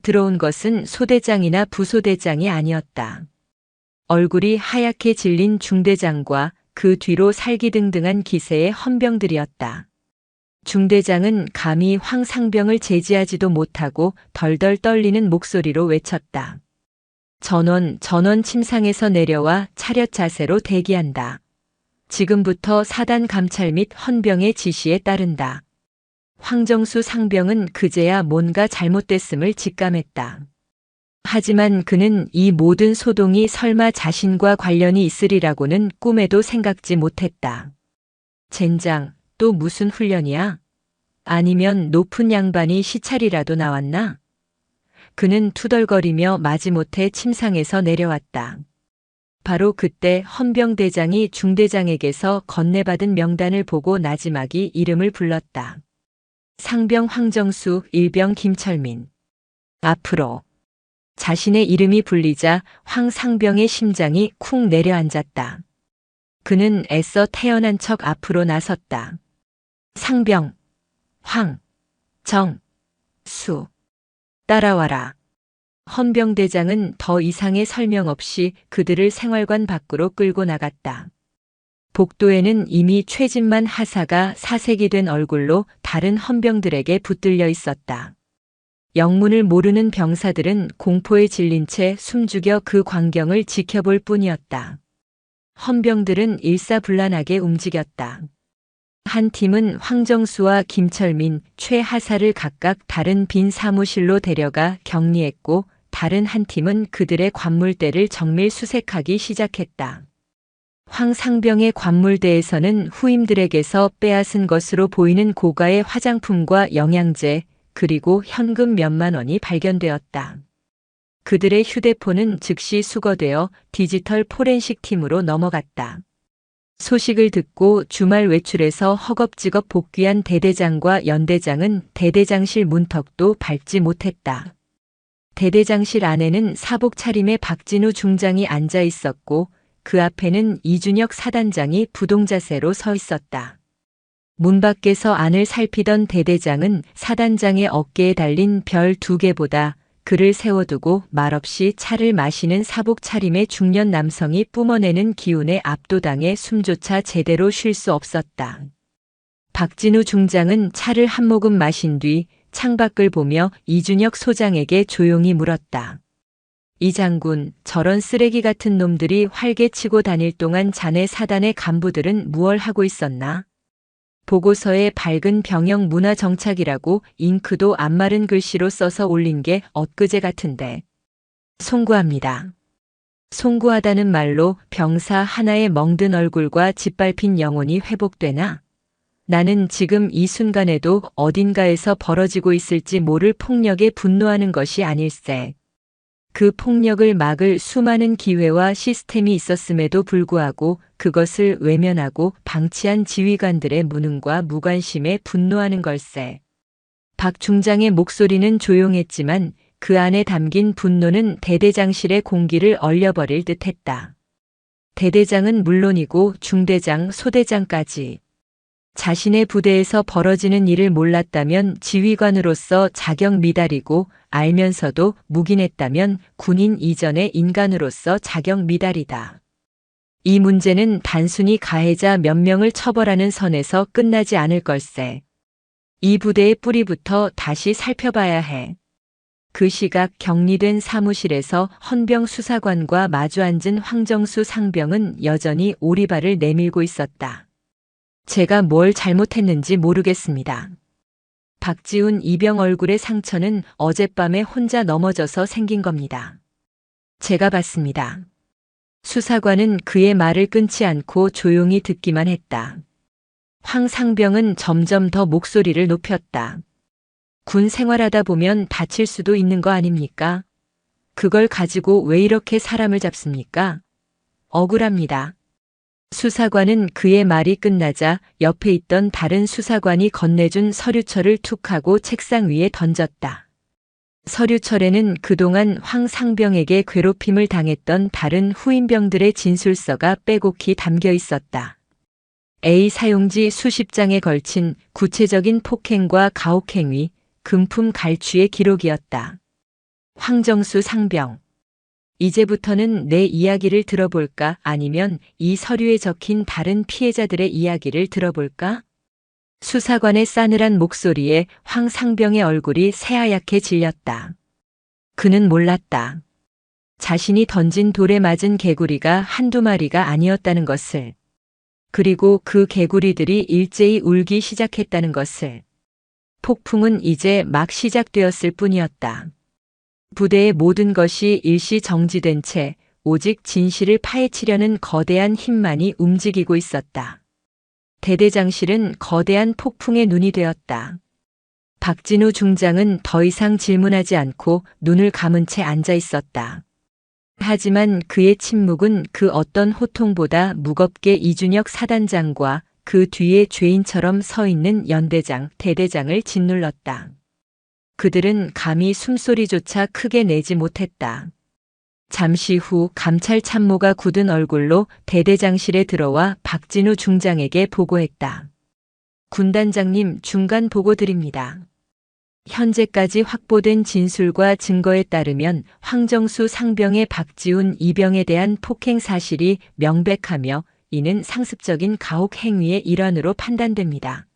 들어온 것은 소대장이나 부소대장이 아니었다. 얼굴이 하얗게 질린 중대장과 그 뒤로 살기등등한 기세의 헌병들이었다. 중대장은 감히 황상병을 제지하지도 못하고 덜덜 떨리는 목소리로 외쳤다. 전원 침상에서 내려와 차렷 자세로 대기한다. 지금부터 사단 감찰 및 헌병의 지시에 따른다. 황정수 상병은 그제야 뭔가 잘못됐음을 직감했다. 하지만 그는 이 모든 소동이 설마 자신과 관련이 있으리라고는 꿈에도 생각지 못했다. 젠장, 또 무슨 훈련이야? 아니면 높은 양반이 시찰이라도 나왔나? 그는 투덜거리며 마지못해 침상에서 내려왔다. 바로 그때 헌병대장이 중대장에게서 건네받은 명단을 보고 나지막이 이름을 불렀다. 상병 황정수, 일병 김철민. 앞으로. 자신의 이름이 불리자 황상병의 심장이 쿵 내려앉았다. 그는 애써 태어난 척 앞으로 나섰다. 상병, 황, 정, 수. 따라와라. 헌병대장은 더 이상의 설명 없이 그들을 생활관 밖으로 끌고 나갔다. 복도에는 이미 최진만 하사가 사색이 된 얼굴로 다른 헌병들에게 붙들려 있었다. 영문을 모르는 병사들은 공포에 질린 채 숨죽여 그 광경을 지켜볼 뿐이었다. 헌병들은 일사불란하게 움직였다. 한 팀은 황정수와 김철민, 최 하사를 각각 다른 빈 사무실로 데려가 격리했고 다른 한 팀은 그들의 관물대를 정밀 수색하기 시작했다. 황상병의 관물대에서는 후임들에게서 빼앗은 것으로 보이는 고가의 화장품과 영양제, 그리고 현금 몇만 원이 발견되었다. 그들의 휴대폰은 즉시 수거되어 디지털 포렌식 팀으로 넘어갔다. 소식을 듣고 주말 외출에서 허겁지겁 복귀한 대대장과 연대장은 대대장실 문턱도 밟지 못했다. 대대장실 안에는 사복 차림의 박진우 중장이 앉아 있었고 그 앞에는 이준혁 사단장이 부동자세로 서 있었다. 문 밖에서 안을 살피던 대대장은 사단장의 어깨에 달린 별 2개보다 그를 세워두고 말없이 차를 마시는 사복 차림의 중년 남성이 뿜어내는 기운에 압도당해 숨조차 제대로 쉴 수 없었다. 박진우 중장은 차를 한 모금 마신 뒤 창밖을 보며 이준혁 소장에게 조용히 물었다. 이 장군, 저런 쓰레기 같은 놈들이 활개치고 다닐 동안 자네 사단의 간부들은 무얼 하고 있었나? 보고서에 밝은 병영 문화 정착이라고 잉크도 안 마른 글씨로 써서 올린 게 엊그제 같은데. 송구합니다. 송구하다는 말로 병사 하나의 멍든 얼굴과 짓밟힌 영혼이 회복되나? 나는 지금 이 순간에도 어딘가에서 벌어지고 있을지 모를 폭력에 분노하는 것이 아닐세. 그 폭력을 막을 수많은 기회와 시스템이 있었음에도 불구하고 그것을 외면하고 방치한 지휘관들의 무능과 무관심에 분노하는 걸세. 박 중장의 목소리는 조용했지만 그 안에 담긴 분노는 대대장실의 공기를 얼려버릴 듯했다. 대대장은 물론이고 중대장, 소대장까지. 자신의 부대에서 벌어지는 일을 몰랐다면 지휘관으로서 자격 미달이고 알면서도 묵인했다면 군인 이전의 인간으로서 자격 미달이다. 이 문제는 단순히 가해자 몇 명을 처벌하는 선에서 끝나지 않을 걸세. 이 부대의 뿌리부터 다시 살펴봐야 해. 그 시각 격리된 사무실에서 헌병 수사관과 마주 앉은 황정수 상병은 여전히 오리발을 내밀고 있었다. 제가 뭘 잘못했는지 모르겠습니다. 박지훈 이병 얼굴의 상처는 어젯밤에 혼자 넘어져서 생긴 겁니다. 제가 봤습니다. 수사관은 그의 말을 끊지 않고 조용히 듣기만 했다. 황 상병은 점점 더 목소리를 높였다. 군 생활하다 보면 다칠 수도 있는 거 아닙니까? 그걸 가지고 왜 이렇게 사람을 잡습니까? 억울합니다. 수사관은 그의 말이 끝나자 옆에 있던 다른 수사관이 건네준 서류철을 툭 하고 책상 위에 던졌다. 서류철에는 그동안 황 상병에게 괴롭힘을 당했던 다른 후임병들의 진술서가 빼곡히 담겨 있었다. A 사용지 수십 장에 걸친 구체적인 폭행과 가혹행위, 금품 갈취의 기록이었다. 황정수 상병. 이제부터는 내 이야기를 들어볼까? 아니면 이 서류에 적힌 다른 피해자들의 이야기를 들어볼까? 수사관의 싸늘한 목소리에 황 상병의 얼굴이 새하얗게 질렸다. 그는 몰랐다. 자신이 던진 돌에 맞은 개구리가 한두 마리가 아니었다는 것을. 그리고 그 개구리들이 일제히 울기 시작했다는 것을. 폭풍은 이제 막 시작되었을 뿐이었다. 부대의 모든 것이 일시 정지된 채 오직 진실을 파헤치려는 거대한 힘만이 움직이고 있었다. 대대장실은 거대한 폭풍의 눈이 되었다. 박진우 중장은 더 이상 질문하지 않고 눈을 감은 채 앉아 있었다. 하지만 그의 침묵은 그 어떤 호통보다 무겁게 이준혁 사단장과 그 뒤에 죄인처럼 서 있는 연대장, 대대장을 짓눌렀다. 그들은 감히 숨소리조차 크게 내지 못했다. 잠시 후 감찰 참모가 굳은 얼굴로 대대장실에 들어와 박진우 중장에게 보고했다. 군단장님, 중간 보고 드립니다. 현재까지 확보된 진술과 증거에 따르면 황정수 상병의 박지훈 이병에 대한 폭행 사실이 명백하며 이는 상습적인 가혹 행위의 일환으로 판단됩니다.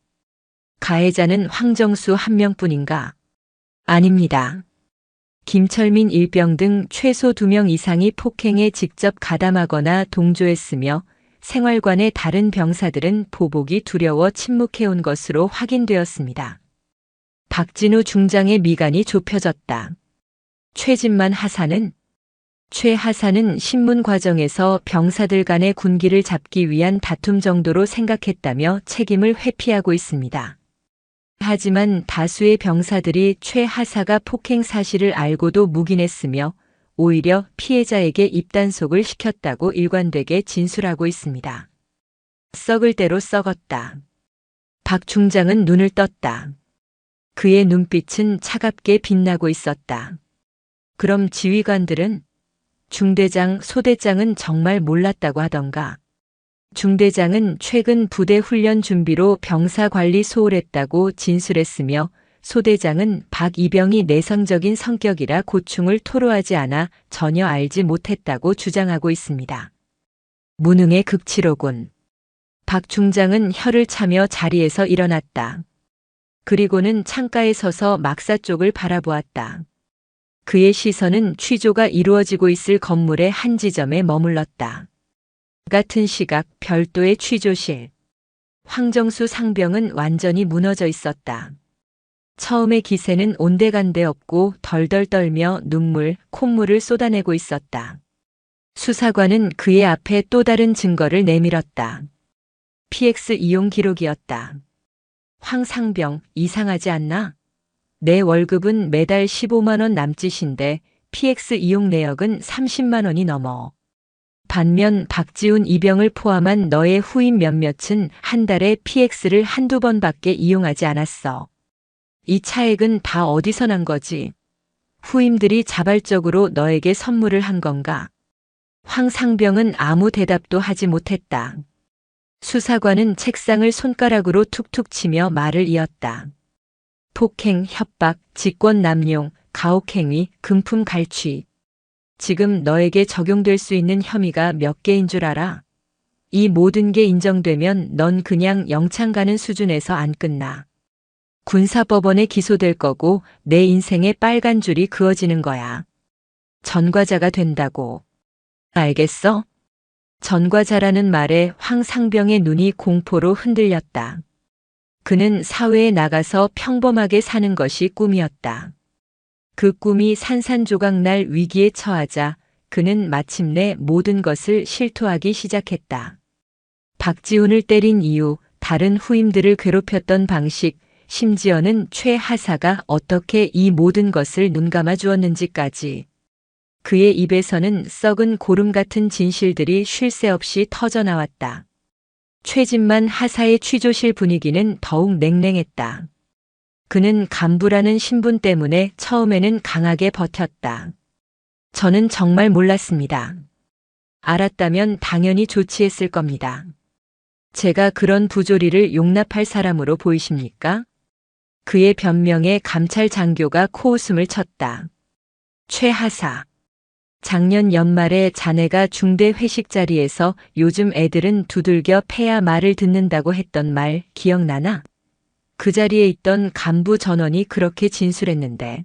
가해자는 황정수 한 명뿐인가? 아닙니다. 김철민 일병 등 최소 2명 이상이 폭행에 직접 가담하거나 동조했으며 생활관의 다른 병사들은 보복이 두려워 침묵해온 것으로 확인되었습니다. 박진우 중장의 미간이 좁혀졌다. 최진만 하사는? 최 하사는 신문 과정에서 병사들 간의 군기를 잡기 위한 다툼 정도로 생각했다며 책임을 회피하고 있습니다. 하지만 다수의 병사들이 최 하사가 폭행 사실을 알고도 묵인했으며 오히려 피해자에게 입단속을 시켰다고 일관되게 진술하고 있습니다. 썩을 대로 썩었다. 박 중장은 눈을 떴다. 그의 눈빛은 차갑게 빛나고 있었다. 그럼 지휘관들은? 중대장, 소대장은 정말 몰랐다고 하던가. 중대장은 최근 부대 훈련 준비로 병사 관리 소홀했다고 진술했으며 소대장은 박 이병이 내성적인 성격이라 고충을 토로하지 않아 전혀 알지 못했다고 주장하고 있습니다. 무능의 극치로군. 박 중장은 혀를 차며 자리에서 일어났다. 그리고는 창가에 서서 막사 쪽을 바라보았다. 그의 시선은 취조가 이루어지고 있을 건물의 한 지점에 머물렀다. 같은 시각 별도의 취조실. 황정수 상병은 완전히 무너져 있었다. 처음에 기세는 온데간데 없고 덜덜 떨며 눈물, 콧물을 쏟아내고 있었다. 수사관은 그의 앞에 또 다른 증거를 내밀었다. PX 이용 기록이었다. 황 상병, 이상하지 않나? 내 월급은 매달 15만 원 남짓인데 PX 이용 내역은 30만 원이 넘어. 반면 박지훈 이병을 포함한 너의 후임 몇몇은 한 달에 PX를 한두 번밖에 이용하지 않았어. 이 차액은 다 어디서 난 거지? 후임들이 자발적으로 너에게 선물을 한 건가? 황 상병은 아무 대답도 하지 못했다. 수사관은 책상을 손가락으로 툭툭 치며 말을 이었다. 폭행, 협박, 직권 남용, 가혹행위, 금품 갈취. 지금 너에게 적용될 수 있는 혐의가 몇 개인 줄 알아? 이 모든 게 인정되면 넌 그냥 영창 가는 수준에서 안 끝나. 군사법원에 기소될 거고 내 인생에 빨간 줄이 그어지는 거야. 전과자가 된다고. 알겠어? 전과자라는 말에 황 상병의 눈이 공포로 흔들렸다. 그는 사회에 나가서 평범하게 사는 것이 꿈이었다. 그 꿈이 산산조각날 위기에 처하자 그는 마침내 모든 것을 실토하기 시작했다. 박지훈을 때린 이유, 다른 후임들을 괴롭혔던 방식, 심지어는 최 하사가 어떻게 이 모든 것을 눈감아 주었는지까지. 그의 입에서는 썩은 고름 같은 진실들이 쉴 새 없이 터져나왔다. 최진만 하사의 취조실 분위기는 더욱 냉랭했다. 그는 간부라는 신분 때문에 처음에는 강하게 버텼다. 저는 정말 몰랐습니다. 알았다면 당연히 조치했을 겁니다. 제가 그런 부조리를 용납할 사람으로 보이십니까? 그의 변명에 감찰 장교가 코웃음을 쳤다. 최 하사. 작년 연말에 자네가 중대 회식 자리에서 요즘 애들은 두들겨 패야 말을 듣는다고 했던 말 기억나나? 그 자리에 있던 간부 전원이 그렇게 진술했는데.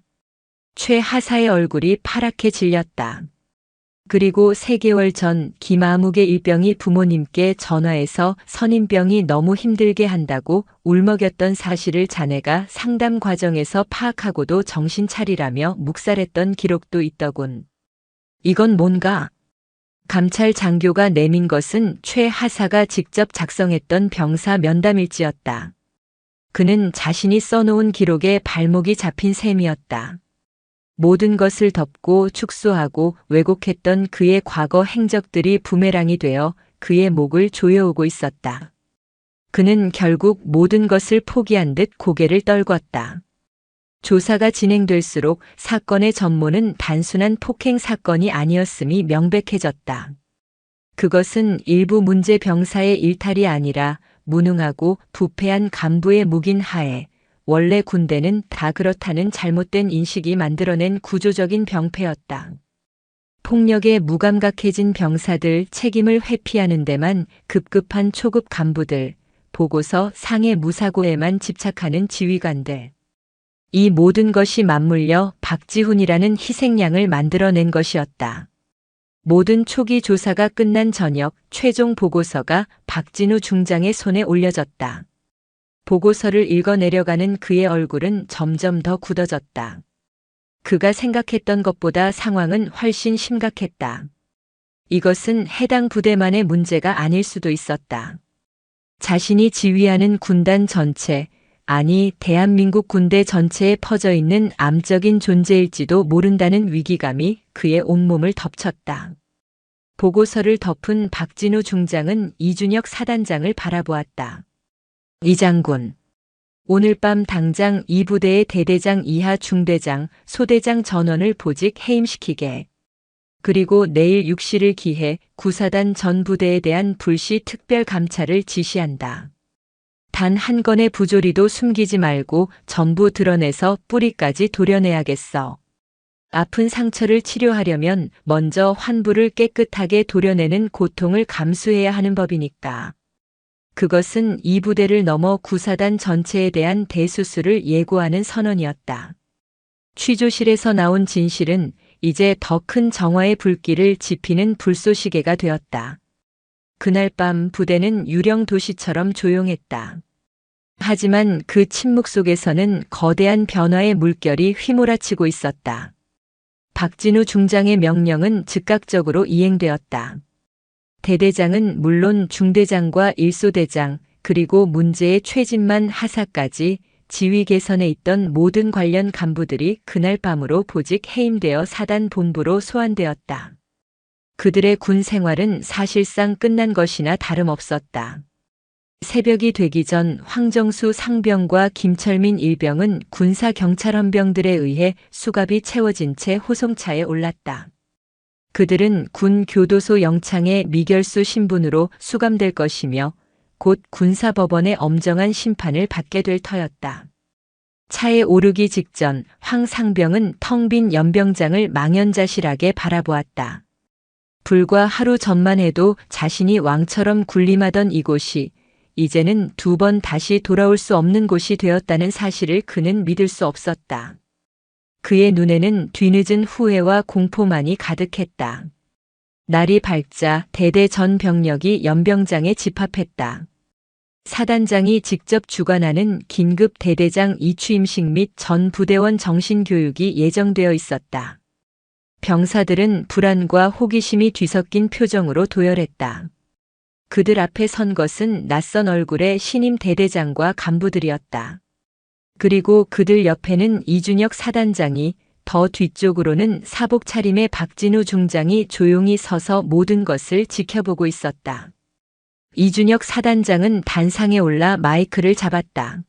최 하사의 얼굴이 파랗게 질렸다. 그리고 3개월 전 김아묵의 일병이 부모님께 전화해서 선임병이 너무 힘들게 한다고 울먹였던 사실을 자네가 상담 과정에서 파악하고도 정신 차리라며 묵살했던 기록도 있더군. 이건 뭔가? 감찰 장교가 내민 것은 최 하사가 직접 작성했던 병사 면담일지였다. 그는 자신이 써놓은 기록에 발목이 잡힌 셈이었다. 모든 것을 덮고 축소하고 왜곡했던 그의 과거 행적들이 부메랑이 되어 그의 목을 조여오고 있었다. 그는 결국 모든 것을 포기한 듯 고개를 떨궜다. 조사가 진행될수록 사건의 전모는 단순한 폭행 사건이 아니었음이 명백해졌다. 그것은 일부 문제 병사의 일탈이 아니라 무능하고 부패한 간부의 묵인 하에 원래 군대는 다 그렇다는 잘못된 인식이 만들어낸 구조적인 병폐였다. 폭력에 무감각해진 병사들, 책임을 회피하는 데만 급급한 초급 간부들, 보고서 상해 무사고에만 집착하는 지휘관들. 이 모든 것이 맞물려 박지훈이라는 희생양을 만들어낸 것이었다. 모든 초기 조사가 끝난 저녁 최종 보고서가 박진우 중장의 손에 올려졌다. 보고서를 읽어내려가는 그의 얼굴은 점점 더 굳어졌다. 그가 생각했던 것보다 상황은 훨씬 심각했다. 이것은 해당 부대만의 문제가 아닐 수도 있었다. 자신이 지휘하는 군단 전체, 아니 대한민국 군대 전체에 퍼져 있는 암적인 존재일지도 모른다는 위기감이 그의 온몸을 덮쳤다. 보고서를 덮은 박진우 중장은 이준혁 사단장을 바라보았다. 이 장군, 오늘 밤 당장 이 부대의 대대장 이하 중대장, 소대장 전원을 보직 해임시키게. 그리고 내일 6시를 기해 구사단 전 부대에 대한 불시 특별 감찰을 지시한다. 단 한 건의 부조리도 숨기지 말고 전부 드러내서 뿌리까지 도려내야겠어. 아픈 상처를 치료하려면 먼저 환부를 깨끗하게 도려내는 고통을 감수해야 하는 법이니까. 그것은 이 부대를 넘어 구사단 전체에 대한 대수술을 예고하는 선언이었다. 취조실에서 나온 진실은 이제 더 큰 정화의 불길을 지피는 불쏘시개가 되었다. 그날 밤 부대는 유령 도시처럼 조용했다. 하지만 그 침묵 속에서는 거대한 변화의 물결이 휘몰아치고 있었다. 박진우 중장의 명령은 즉각적으로 이행되었다. 대대장은 물론 중대장과 일소대장 그리고 문제의 최진만 하사까지 지휘 개선에 있던 모든 관련 간부들이 그날 밤으로 보직 해임되어 사단 본부로 소환되었다. 그들의 군 생활은 사실상 끝난 것이나 다름없었다. 새벽이 되기 전 황정수 상병과 김철민 일병은 군사경찰헌병들에 의해 수갑이 채워진 채 호송차에 올랐다. 그들은 군 교도소 영창의 미결수 신분으로 수감될 것이며 곧 군사법원의 엄정한 심판을 받게 될 터였다. 차에 오르기 직전 황 상병은 텅 빈 연병장을 망연자실하게 바라보았다. 불과 하루 전만 해도 자신이 왕처럼 군림하던 이곳이 이제는 두 번 다시 돌아올 수 없는 곳이 되었다는 사실을 그는 믿을 수 없었다. 그의 눈에는 뒤늦은 후회와 공포만이 가득했다. 날이 밝자 대대 전 병력이 연병장에 집합했다. 사단장이 직접 주관하는 긴급 대대장 이취임식 및 전 부대원 정신교육이 예정되어 있었다. 병사들은 불안과 호기심이 뒤섞인 표정으로 도열했다. 그들 앞에 선 것은 낯선 얼굴의 신임 대대장과 간부들이었다. 그리고 그들 옆에는 이준혁 사단장이, 더 뒤쪽으로는 사복 차림의 박진우 중장이 조용히 서서 모든 것을 지켜보고 있었다. 이준혁 사단장은 단상에 올라 마이크를 잡았다.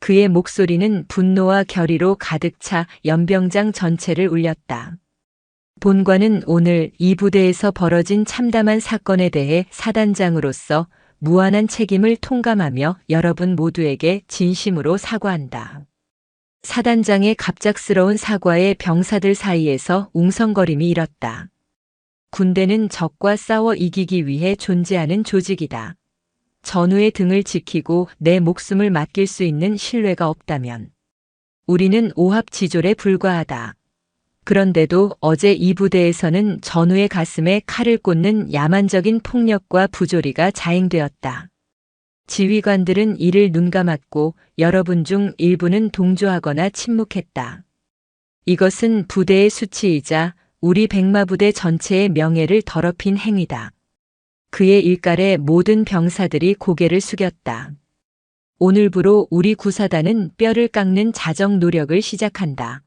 그의 목소리는 분노와 결의로 가득 차 연병장 전체를 울렸다. 본관은 오늘 이 부대에서 벌어진 참담한 사건에 대해 사단장으로서 무한한 책임을 통감하며 여러분 모두에게 진심으로 사과한다. 사단장의 갑작스러운 사과에 병사들 사이에서 웅성거림이 일었다. 군대는 적과 싸워 이기기 위해 존재하는 조직이다. 전우의 등을 지키고 내 목숨을 맡길 수 있는 신뢰가 없다면 우리는 오합지졸에 불과하다. 그런데도 어제 이 부대에서는 전우의 가슴에 칼을 꽂는 야만적인 폭력과 부조리가 자행되었다. 지휘관들은 이를 눈감았고 여러분 중 일부는 동조하거나 침묵했다. 이것은 부대의 수치이자 우리 백마부대 전체의 명예를 더럽힌 행위다. 그의 일갈에 모든 병사들이 고개를 숙였다. 오늘부로 우리 구사단은 뼈를 깎는 자정 노력을 시작한다.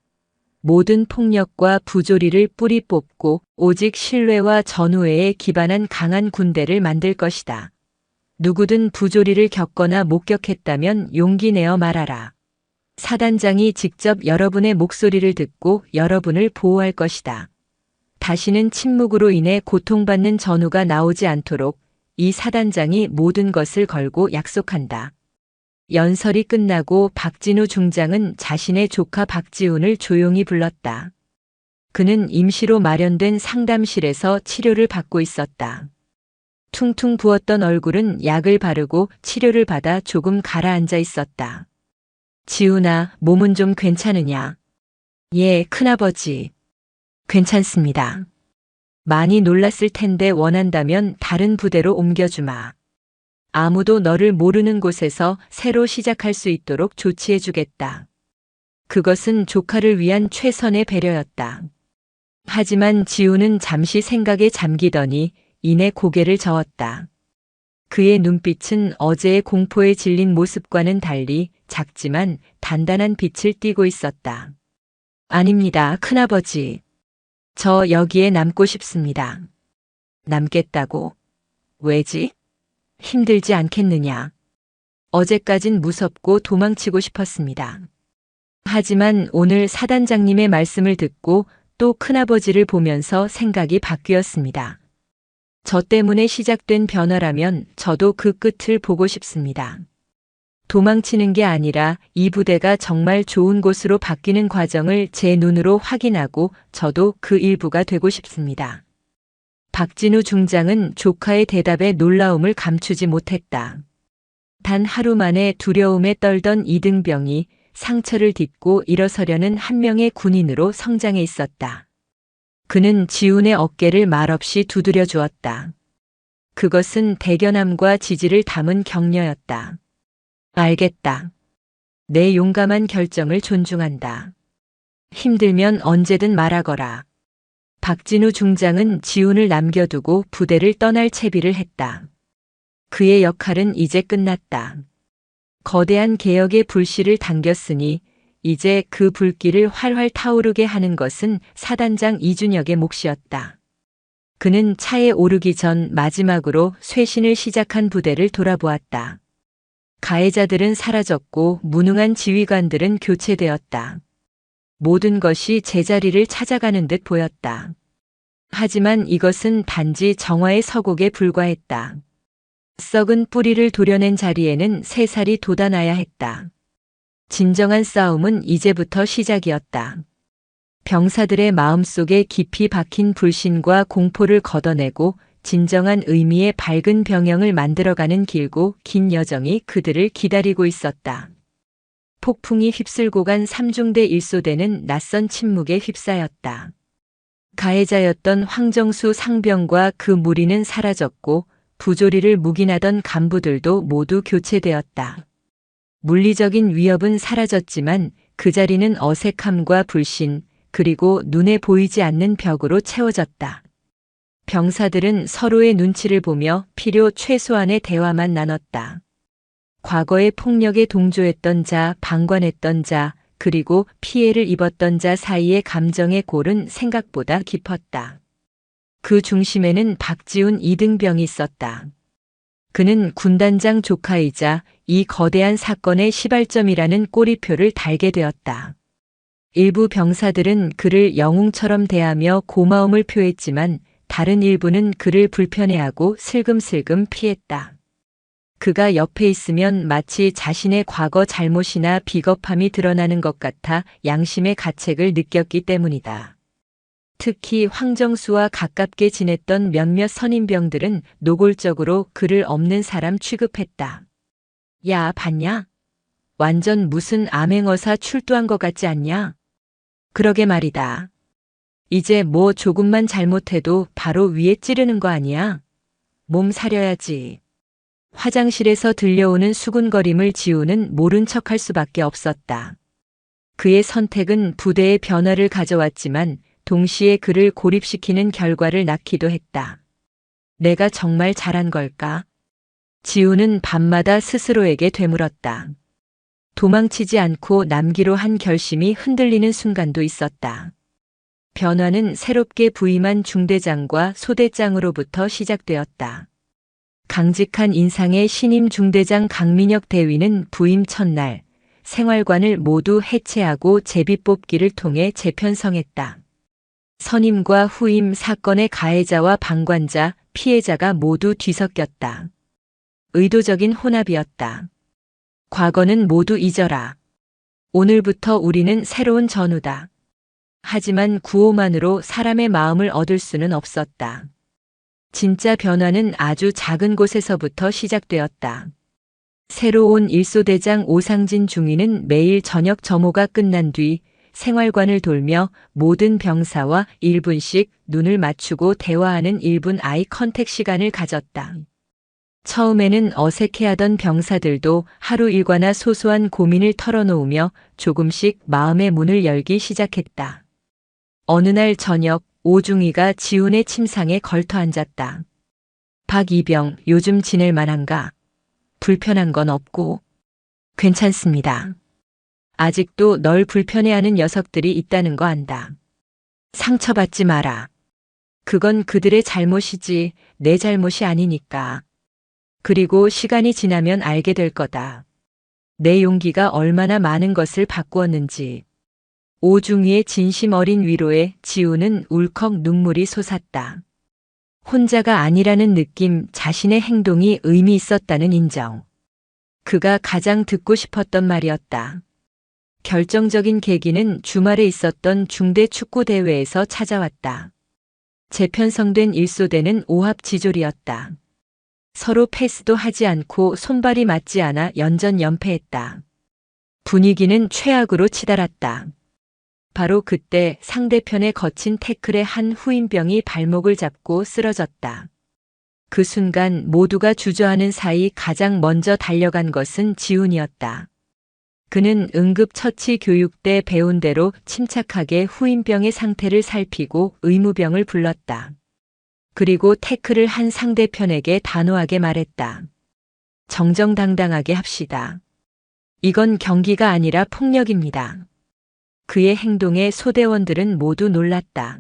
모든 폭력과 부조리를 뿌리 뽑고 오직 신뢰와 전우애에 기반한 강한 군대를 만들 것이다. 누구든 부조리를 겪거나 목격했다면 용기 내어 말하라. 사단장이 직접 여러분의 목소리를 듣고 여러분을 보호할 것이다. 다시는 침묵으로 인해 고통받는 전우가 나오지 않도록 이 사단장이 모든 것을 걸고 약속한다. 연설이 끝나고 박진우 중장은 자신의 조카 박지훈을 조용히 불렀다. 그는 임시로 마련된 상담실에서 치료를 받고 있었다. 퉁퉁 부었던 얼굴은 약을 바르고 치료를 받아 조금 가라앉아 있었다. 지훈아, 몸은 좀 괜찮으냐? 예, 큰아버지. 괜찮습니다. 많이 놀랐을 텐데 원한다면 다른 부대로 옮겨주마. 아무도 너를 모르는 곳에서 새로 시작할 수 있도록 조치해주겠다. 그것은 조카를 위한 최선의 배려였다. 하지만 지우는 잠시 생각에 잠기더니 이내 고개를 저었다. 그의 눈빛은 어제의 공포에 질린 모습과는 달리 작지만 단단한 빛을 띠고 있었다. 아닙니다, 큰아버지. 저 여기에 남고 싶습니다. 남겠다고? 왜지? 힘들지 않겠느냐. 어제까진 무섭고 도망치고 싶었습니다. 하지만 오늘 사단장님의 말씀을 듣고 또 큰아버지를 보면서 생각이 바뀌었습니다. 저 때문에 시작된 변화라면 저도 그 끝을 보고 싶습니다. 도망치는 게 아니라 이 부대가 정말 좋은 곳으로 바뀌는 과정을 제 눈으로 확인하고 저도 그 일부가 되고 싶습니다. 박진우 중장은 조카의 대답에 놀라움을 감추지 못했다. 단 하루 만에 두려움에 떨던 이등병이 상처를 딛고 일어서려는 한 명의 군인으로 성장해 있었다. 그는 지훈의 어깨를 말없이 두드려 주었다. 그것은 대견함과 지지를 담은 격려였다. 알겠다. 내 용감한 결정을 존중한다. 힘들면 언제든 말하거라. 박진우 중장은 지훈을 남겨두고 부대를 떠날 채비를 했다. 그의 역할은 이제 끝났다. 거대한 개혁의 불씨를 당겼으니 이제 그 불길을 활활 타오르게 하는 것은 사단장 이준혁의 몫이었다. 그는 차에 오르기 전 마지막으로 쇄신을 시작한 부대를 돌아보았다. 가해자들은 사라졌고 무능한 지휘관들은 교체되었다. 모든 것이 제자리를 찾아가는 듯 보였다. 하지만 이것은 단지 정화의 서곡에 불과했다. 썩은 뿌리를 도려낸 자리에는 새살이 돋아나야 했다. 진정한 싸움은 이제부터 시작이었다. 병사들의 마음속에 깊이 박힌 불신과 공포를 걷어내고 진정한 의미의 밝은 병영을 만들어가는 길고 긴 여정이 그들을 기다리고 있었다. 폭풍이 휩쓸고 간 3중대 1소대는 낯선 침묵에 휩싸였다. 가해자였던 황정수 상병과 그 무리는 사라졌고 부조리를 묵인하던 간부들도 모두 교체되었다. 물리적인 위협은 사라졌지만 그 자리는 어색함과 불신, 그리고 눈에 보이지 않는 벽으로 채워졌다. 병사들은 서로의 눈치를 보며 필요 최소한의 대화만 나눴다. 과거의 폭력에 동조했던 자, 방관했던 자, 그리고 피해를 입었던 자 사이의 감정의 골은 생각보다 깊었다. 그 중심에는 박지훈 이등병이 있었다. 그는 군단장 조카이자 이 거대한 사건의 시발점이라는 꼬리표를 달게 되었다. 일부 병사들은 그를 영웅처럼 대하며 고마움을 표했지만 다른 일부는 그를 불편해하고 슬금슬금 피했다. 그가 옆에 있으면 마치 자신의 과거 잘못이나 비겁함이 드러나는 것 같아 양심의 가책을 느꼈기 때문이다. 특히 황정수와 가깝게 지냈던 몇몇 선임병들은 노골적으로 그를 없는 사람 취급했다. 야, 봤냐? 완전 무슨 암행어사 출두한 것 같지 않냐? 그러게 말이다. 이제 뭐 조금만 잘못해도 바로 위에 찌르는 거 아니야? 몸 사려야지. 화장실에서 들려오는 수군거림을 지우는 모른 척할 수밖에 없었다. 그의 선택은 부대의 변화를 가져왔지만 동시에 그를 고립시키는 결과를 낳기도 했다. 내가 정말 잘한 걸까? 지우는 밤마다 스스로에게 되물었다. 도망치지 않고 남기로 한 결심이 흔들리는 순간도 있었다. 변화는 새롭게 부임한 중대장과 소대장으로부터 시작되었다. 강직한 인상의 신임 중대장 강민혁 대위는 부임 첫날 생활관을 모두 해체하고 제비뽑기를 통해 재편성했다. 선임과 후임 사건의 가해자와 방관자, 피해자가 모두 뒤섞였다. 의도적인 혼합이었다. 과거는 모두 잊어라. 오늘부터 우리는 새로운 전우다. 하지만 구호만으로 사람의 마음을 얻을 수는 없었다. 진짜 변화는 아주 작은 곳에서부터 시작되었다. 새로 온 1소대장 오상진 중위는 매일 저녁 점호가 끝난 뒤 생활관을 돌며 모든 병사와 1분씩 눈을 맞추고 대화하는 1분 아이 컨택 시간을 가졌다. 처음에는 어색해하던 병사들도 하루 일과나 소소한 고민을 털어놓으며 조금씩 마음의 문을 열기 시작했다. 어느 날 저녁 오중이가 지훈의 침상에 걸터 앉았다. 박이병, 요즘 지낼 만한가? 불편한 건 없고? 괜찮습니다. 아직도 널 불편해하는 녀석들이 있다는 거 안다. 상처받지 마라. 그건 그들의 잘못이지 내 잘못이 아니니까. 그리고 시간이 지나면 알게 될 거다. 내 용기가 얼마나 많은 것을 바꾸었는지. 오중이의 진심 어린 위로에 지우는 울컥 눈물이 솟았다. 혼자가 아니라는 느낌, 자신의 행동이 의미 있었다는 인정. 그가 가장 듣고 싶었던 말이었다. 결정적인 계기는 주말에 있었던 중대 축구 대회에서 찾아왔다. 재편성된 1소대는 오합지졸이었다. 서로 패스도 하지 않고 손발이 맞지 않아 연전연패했다. 분위기는 최악으로 치달았다. 바로 그때 상대편의 거친 태클에 한 후임병이 발목을 잡고 쓰러졌다. 그 순간 모두가 주저하는 사이 가장 먼저 달려간 것은 지훈이었다. 그는 응급처치 교육 때 배운 대로 침착하게 후임병의 상태를 살피고 의무병을 불렀다. 그리고 태클을 한 상대편에게 단호하게 말했다. 정정당당하게 합시다. 이건 경기가 아니라 폭력입니다. 그의 행동에 소대원들은 모두 놀랐다.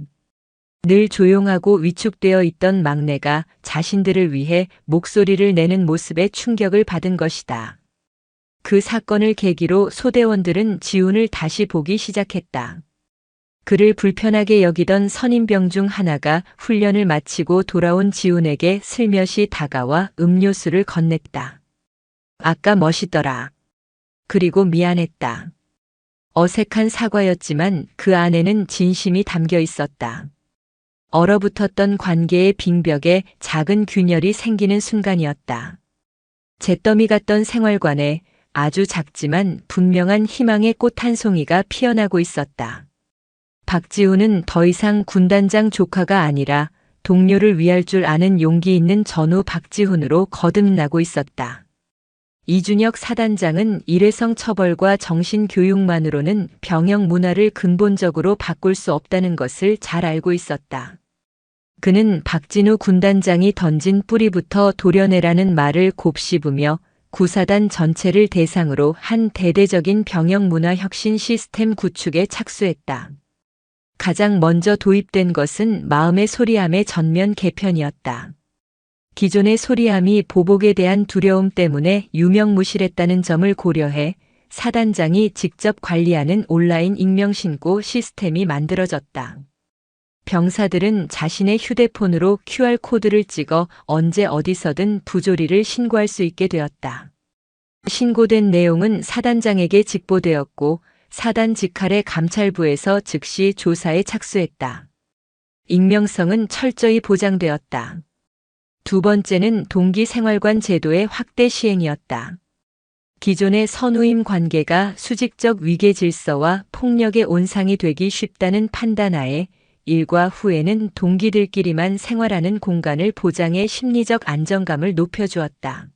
늘 조용하고 위축되어 있던 막내가 자신들을 위해 목소리를 내는 모습에 충격을 받은 것이다. 그 사건을 계기로 소대원들은 지훈을 다시 보기 시작했다. 그를 불편하게 여기던 선임병 중 하나가 훈련을 마치고 돌아온 지훈에게 슬며시 다가와 음료수를 건넸다. 아까 멋있더라. 그리고 미안했다. 어색한 사과였지만 그 안에는 진심이 담겨 있었다. 얼어붙었던 관계의 빙벽에 작은 균열이 생기는 순간이었다. 잿더미 같던 생활관에 아주 작지만 분명한 희망의 꽃 한 송이가 피어나고 있었다. 박지훈은 더 이상 군단장 조카가 아니라 동료를 위할 줄 아는 용기 있는 전우 박지훈으로 거듭나고 있었다. 이준혁 사단장은 일회성 처벌과 정신교육만으로는 병영 문화를 근본적으로 바꿀 수 없다는 것을 잘 알고 있었다. 그는 박진우 군단장이 던진 뿌리부터 도려내라는 말을 곱씹으며 구사단 전체를 대상으로 한 대대적인 병영 문화 혁신 시스템 구축에 착수했다. 가장 먼저 도입된 것은 마음의 소리함의 전면 개편이었다. 기존의 소리함이 보복에 대한 두려움 때문에 유명무실했다는 점을 고려해 사단장이 직접 관리하는 온라인 익명신고 시스템이 만들어졌다. 병사들은 자신의 휴대폰으로 QR코드를 찍어 언제 어디서든 부조리를 신고할 수 있게 되었다. 신고된 내용은 사단장에게 직보되었고 사단 직할의 감찰부에서 즉시 조사에 착수했다. 익명성은 철저히 보장되었다. 두 번째는 동기생활관 제도의 확대 시행이었다. 기존의 선후임 관계가 수직적 위계 질서와 폭력의 온상이 되기 쉽다는 판단하에 일과 후에는 동기들끼리만 생활하는 공간을 보장해 심리적 안정감을 높여주었다.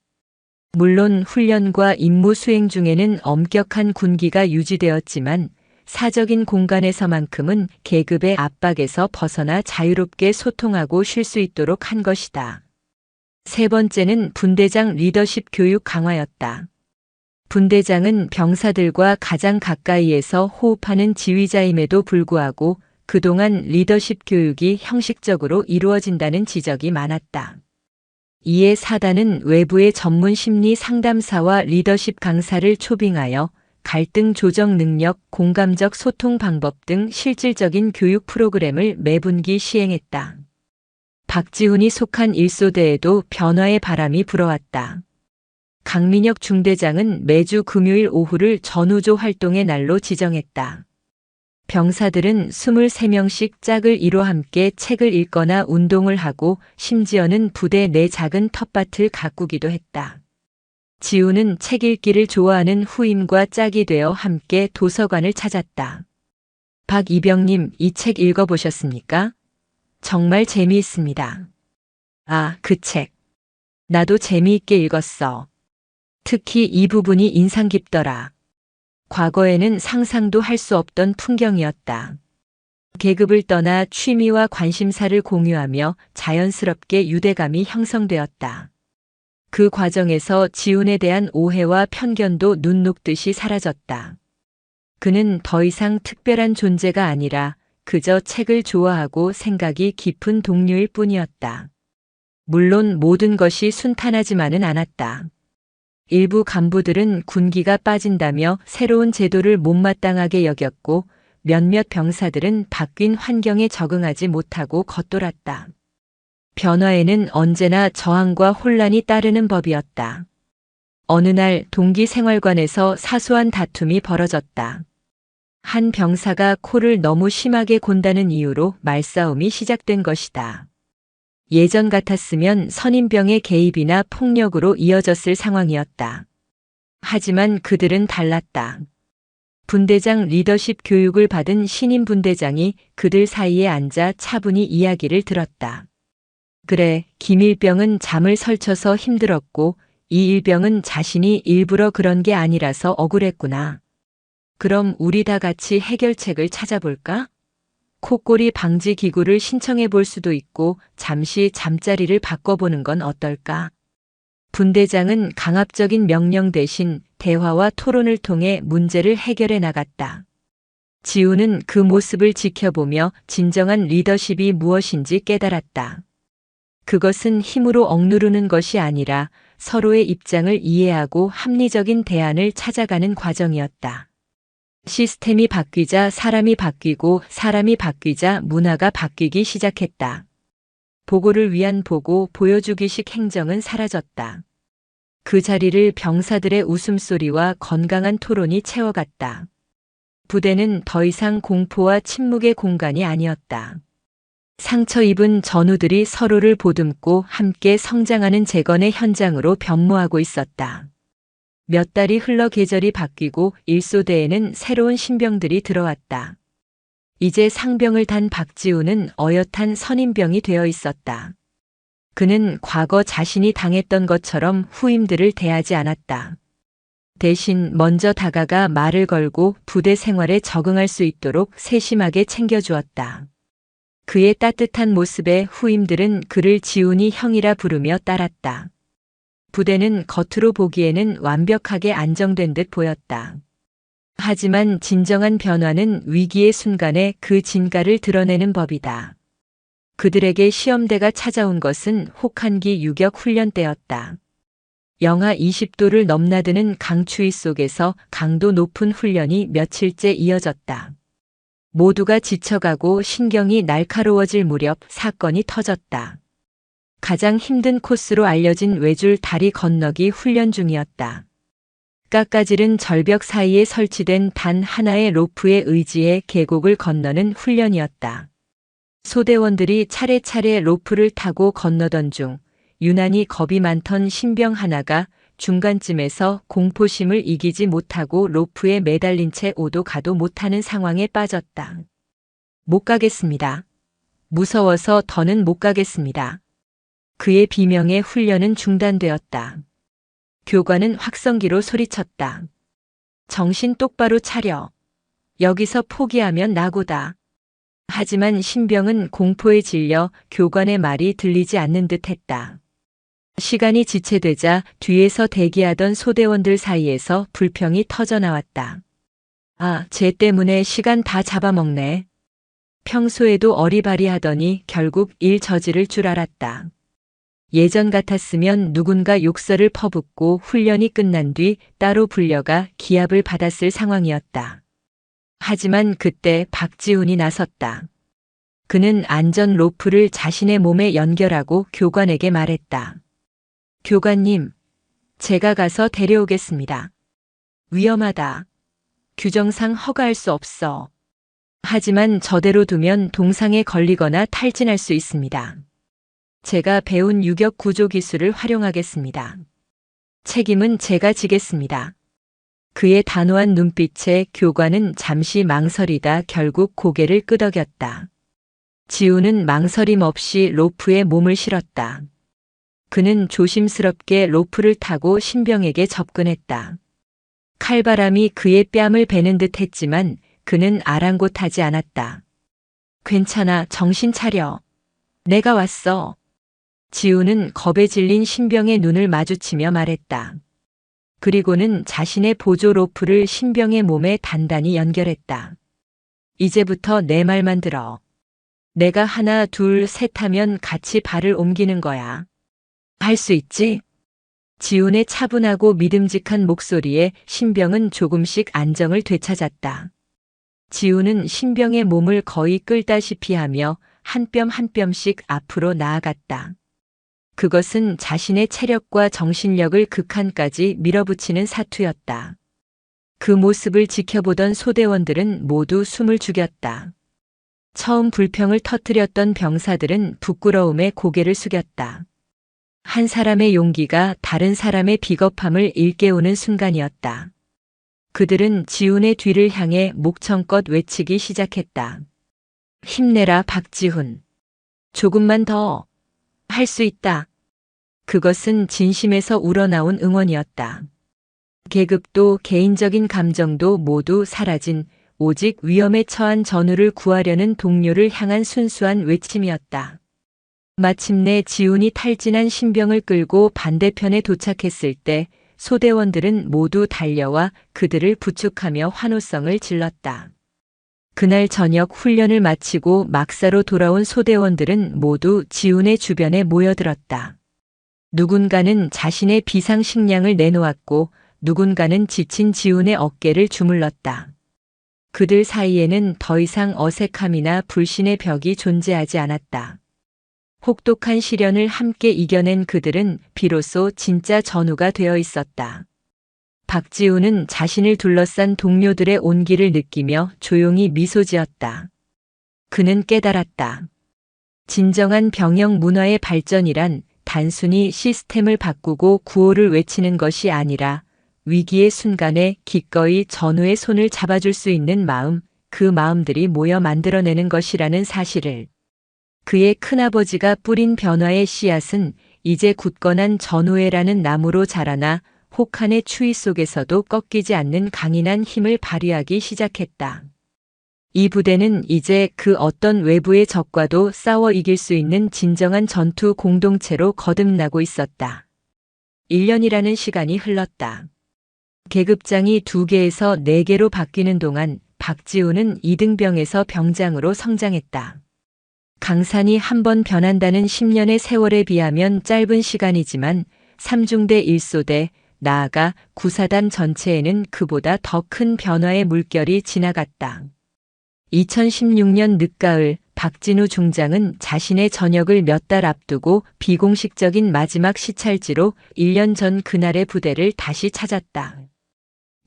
물론 훈련과 임무 수행 중에는 엄격한 군기가 유지되었지만 사적인 공간에서만큼은 계급의 압박에서 벗어나 자유롭게 소통하고 쉴 수 있도록 한 것이다. 세 번째는 분대장 리더십 교육 강화였다. 분대장은 병사들과 가장 가까이에서 호흡하는 지휘자임에도 불구하고 그동안 리더십 교육이 형식적으로 이루어진다는 지적이 많았다. 이에 사단은 외부의 전문 심리 상담사와 리더십 강사를 초빙하여 갈등 조정 능력, 공감적 소통 방법 등 실질적인 교육 프로그램을 매분기 시행했다. 박지훈이 속한 일소대에도 변화의 바람이 불어왔다. 강민혁 중대장은 매주 금요일 오후를 전우조 활동의 날로 지정했다. 병사들은 23명씩 짝을 이뤄 함께 책을 읽거나 운동을 하고 심지어는 부대 내 작은 텃밭을 가꾸기도 했다. 지훈은 책 읽기를 좋아하는 후임과 짝이 되어 함께 도서관을 찾았다. 박 이병님, 이 책 읽어보셨습니까? 정말 재미있습니다. 아, 그 책. 나도 재미있게 읽었어. 특히 이 부분이 인상 깊더라. 과거에는 상상도 할 수 없던 풍경이었다. 계급을 떠나 취미와 관심사를 공유하며 자연스럽게 유대감이 형성되었다. 그 과정에서 지훈에 대한 오해와 편견도 눈 녹듯이 사라졌다. 그는 더 이상 특별한 존재가 아니라 그저 책을 좋아하고 생각이 깊은 동료일 뿐이었다. 물론 모든 것이 순탄하지만은 않았다. 일부 간부들은 군기가 빠진다며 새로운 제도를 못마땅하게 여겼고 몇몇 병사들은 바뀐 환경에 적응하지 못하고 겉돌았다. 변화에는 언제나 저항과 혼란이 따르는 법이었다. 어느 날 동기생활관에서 사소한 다툼이 벌어졌다. 한 병사가 코를 너무 심하게 곤다는 이유로 말싸움이 시작된 것이다. 예전 같았으면 선임병의 개입이나 폭력으로 이어졌을 상황이었다. 하지만 그들은 달랐다. 분대장 리더십 교육을 받은 신임 분대장이 그들 사이에 앉아 차분히 이야기를 들었다. 그래, 김일병은 잠을 설쳐서 힘들었고 이 일병은 자신이 일부러 그런 게 아니라서 억울했구나. 그럼 우리 다 같이 해결책을 찾아볼까? 코골이 방지 기구를 신청해 볼 수도 있고 잠시 잠자리를 바꿔보는 건 어떨까? 분대장은 강압적인 명령 대신 대화와 토론을 통해 문제를 해결해 나갔다. 지우는 그 모습을 지켜보며 진정한 리더십이 무엇인지 깨달았다. 그것은 힘으로 억누르는 것이 아니라 서로의 입장을 이해하고 합리적인 대안을 찾아가는 과정이었다. 시스템이 바뀌자 사람이 바뀌고 사람이 바뀌자 문화가 바뀌기 시작했다. 보고를 위한 보고 보여주기식 행정은 사라졌다. 그 자리를 병사들의 웃음소리와 건강한 토론이 채워갔다. 부대는 더 이상 공포와 침묵의 공간이 아니었다. 상처 입은 전우들이 서로를 보듬고 함께 성장하는 재건의 현장으로 변모하고 있었다. 몇 달이 흘러 계절이 바뀌고 일소대에는 새로운 신병들이 들어왔다. 이제 상병을 단 박지우는 어엿한 선임병이 되어 있었다. 그는 과거 자신이 당했던 것처럼 후임들을 대하지 않았다. 대신 먼저 다가가 말을 걸고 부대 생활에 적응할 수 있도록 세심하게 챙겨주었다. 그의 따뜻한 모습에 후임들은 그를 지훈이 형이라 부르며 따랐다. 부대는 겉으로 보기에는 완벽하게 안정된 듯 보였다. 하지만 진정한 변화는 위기의 순간에 그 진가를 드러내는 법이다. 그들에게 시험대가 찾아온 것은 혹한기 유격 훈련 때였다. 영하 20도를 넘나드는 강추위 속에서 강도 높은 훈련이 며칠째 이어졌다. 모두가 지쳐가고 신경이 날카로워질 무렵 사건이 터졌다. 가장 힘든 코스로 알려진 외줄 다리 건너기 훈련 중이었다. 깎아지른 절벽 사이에 설치된 단 하나의 로프에 의지해 계곡을 건너는 훈련이었다. 소대원들이 차례차례 로프를 타고 건너던 중 유난히 겁이 많던 신병 하나가 중간쯤에서 공포심을 이기지 못하고 로프에 매달린 채 오도 가도 못하는 상황에 빠졌다. 못 가겠습니다. 무서워서 더는 못 가겠습니다. 그의 비명에 훈련은 중단되었다. 교관은 확성기로 소리쳤다. 정신 똑바로 차려. 여기서 포기하면 낙오다. 하지만 신병은 공포에 질려 교관의 말이 들리지 않는 듯 했다. 시간이 지체되자 뒤에서 대기하던 소대원들 사이에서 불평이 터져나왔다. 아, 쟤 때문에 시간 다 잡아먹네. 평소에도 어리바리하더니 결국 일 저지를 줄 알았다. 예전 같았으면 누군가 욕설을 퍼붓고 훈련이 끝난 뒤 따로 불려가 기합을 받았을 상황이었다. 하지만 그때 박지훈이 나섰다. 그는 안전 로프를 자신의 몸에 연결하고 교관에게 말했다. 교관님, 제가 가서 데려오겠습니다. 위험하다. 규정상 허가할 수 없어. 하지만 저대로 두면 동상에 걸리거나 탈진할 수 있습니다. 제가 배운 유격 구조 기술을 활용하겠습니다. 책임은 제가 지겠습니다. 그의 단호한 눈빛에 교관은 잠시 망설이다 결국 고개를 끄덕였다. 지우는 망설임 없이 로프에 몸을 실었다. 그는 조심스럽게 로프를 타고 신병에게 접근했다. 칼바람이 그의 뺨을 베는 듯 했지만 그는 아랑곳하지 않았다. 괜찮아, 정신 차려. 내가 왔어. 지우는 겁에 질린 신병의 눈을 마주치며 말했다. 그리고는 자신의 보조 로프를 신병의 몸에 단단히 연결했다. 이제부터 내 말만 들어. 내가 하나, 둘, 셋 하면 같이 발을 옮기는 거야. 할 수 있지? 지훈의 차분하고 믿음직한 목소리에 신병은 조금씩 안정을 되찾았다. 지훈은 신병의 몸을 거의 끌다시피 하며 한 뼘 한 뼘씩 앞으로 나아갔다. 그것은 자신의 체력과 정신력을 극한까지 밀어붙이는 사투였다. 그 모습을 지켜보던 소대원들은 모두 숨을 죽였다. 처음 불평을 터뜨렸던 병사들은 부끄러움에 고개를 숙였다. 한 사람의 용기가 다른 사람의 비겁함을 일깨우는 순간이었다. 그들은 지훈의 뒤를 향해 목청껏 외치기 시작했다. 힘내라, 박지훈. 조금만 더. 할 수 있다. 그것은 진심에서 우러나온 응원이었다. 계급도 개인적인 감정도 모두 사라진 오직 위험에 처한 전우를 구하려는 동료를 향한 순수한 외침이었다. 마침내 지훈이 탈진한 신병을 끌고 반대편에 도착했을 때 소대원들은 모두 달려와 그들을 부축하며 환호성을 질렀다. 그날 저녁 훈련을 마치고 막사로 돌아온 소대원들은 모두 지훈의 주변에 모여들었다. 누군가는 자신의 비상식량을 내놓았고 누군가는 지친 지훈의 어깨를 주물렀다. 그들 사이에는 더 이상 어색함이나 불신의 벽이 존재하지 않았다. 혹독한 시련을 함께 이겨낸 그들은 비로소 진짜 전우가 되어 있었다. 박지훈은 자신을 둘러싼 동료들의 온기를 느끼며 조용히 미소 지었다. 그는 깨달았다. 진정한 병영 문화의 발전이란 단순히 시스템을 바꾸고 구호를 외치는 것이 아니라 위기의 순간에 기꺼이 전우의 손을 잡아줄 수 있는 마음, 그 마음들이 모여 만들어내는 것이라는 사실을. 그의 큰아버지가 뿌린 변화의 씨앗은 이제 굳건한 전우회라는 나무로 자라나 혹한의 추위 속에서도 꺾이지 않는 강인한 힘을 발휘하기 시작했다. 이 부대는 이제 그 어떤 외부의 적과도 싸워 이길 수 있는 진정한 전투 공동체로 거듭나고 있었다. 1년이라는 시간이 흘렀다. 계급장이 2개에서 4개로 바뀌는 동안 박지훈은 이등병에서 병장으로 성장했다. 강산이 한 번 변한다는 10년의 세월에 비하면 짧은 시간이지만 3중대 1소대, 나아가 구사단 전체에는 그보다 더 큰 변화의 물결이 지나갔다. 2016년 늦가을 박진우 중장은 자신의 전역을 몇 달 앞두고 비공식적인 마지막 시찰지로 1년 전 그날의 부대를 다시 찾았다.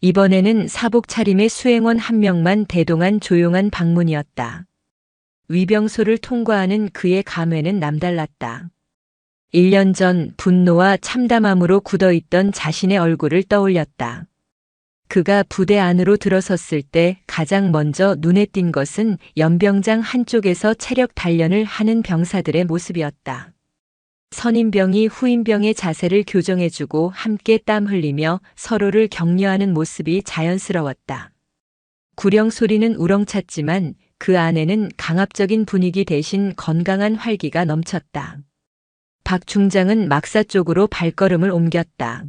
이번에는 사복 차림의 수행원 한 명만 대동한 조용한 방문이었다. 위병소를 통과하는 그의 감회는 남달랐다. 1년 전 분노와 참담함으로 굳어있던 자신의 얼굴을 떠올렸다. 그가 부대 안으로 들어섰을 때 가장 먼저 눈에 띈 것은 연병장 한쪽에서 체력 단련을 하는 병사들의 모습이었다. 선임병이 후임병의 자세를 교정해주고 함께 땀 흘리며 서로를 격려하는 모습이 자연스러웠다. 구령 소리는 우렁찼지만 그 안에는 강압적인 분위기 대신 건강한 활기가 넘쳤다. 박 중장은 막사 쪽으로 발걸음을 옮겼다.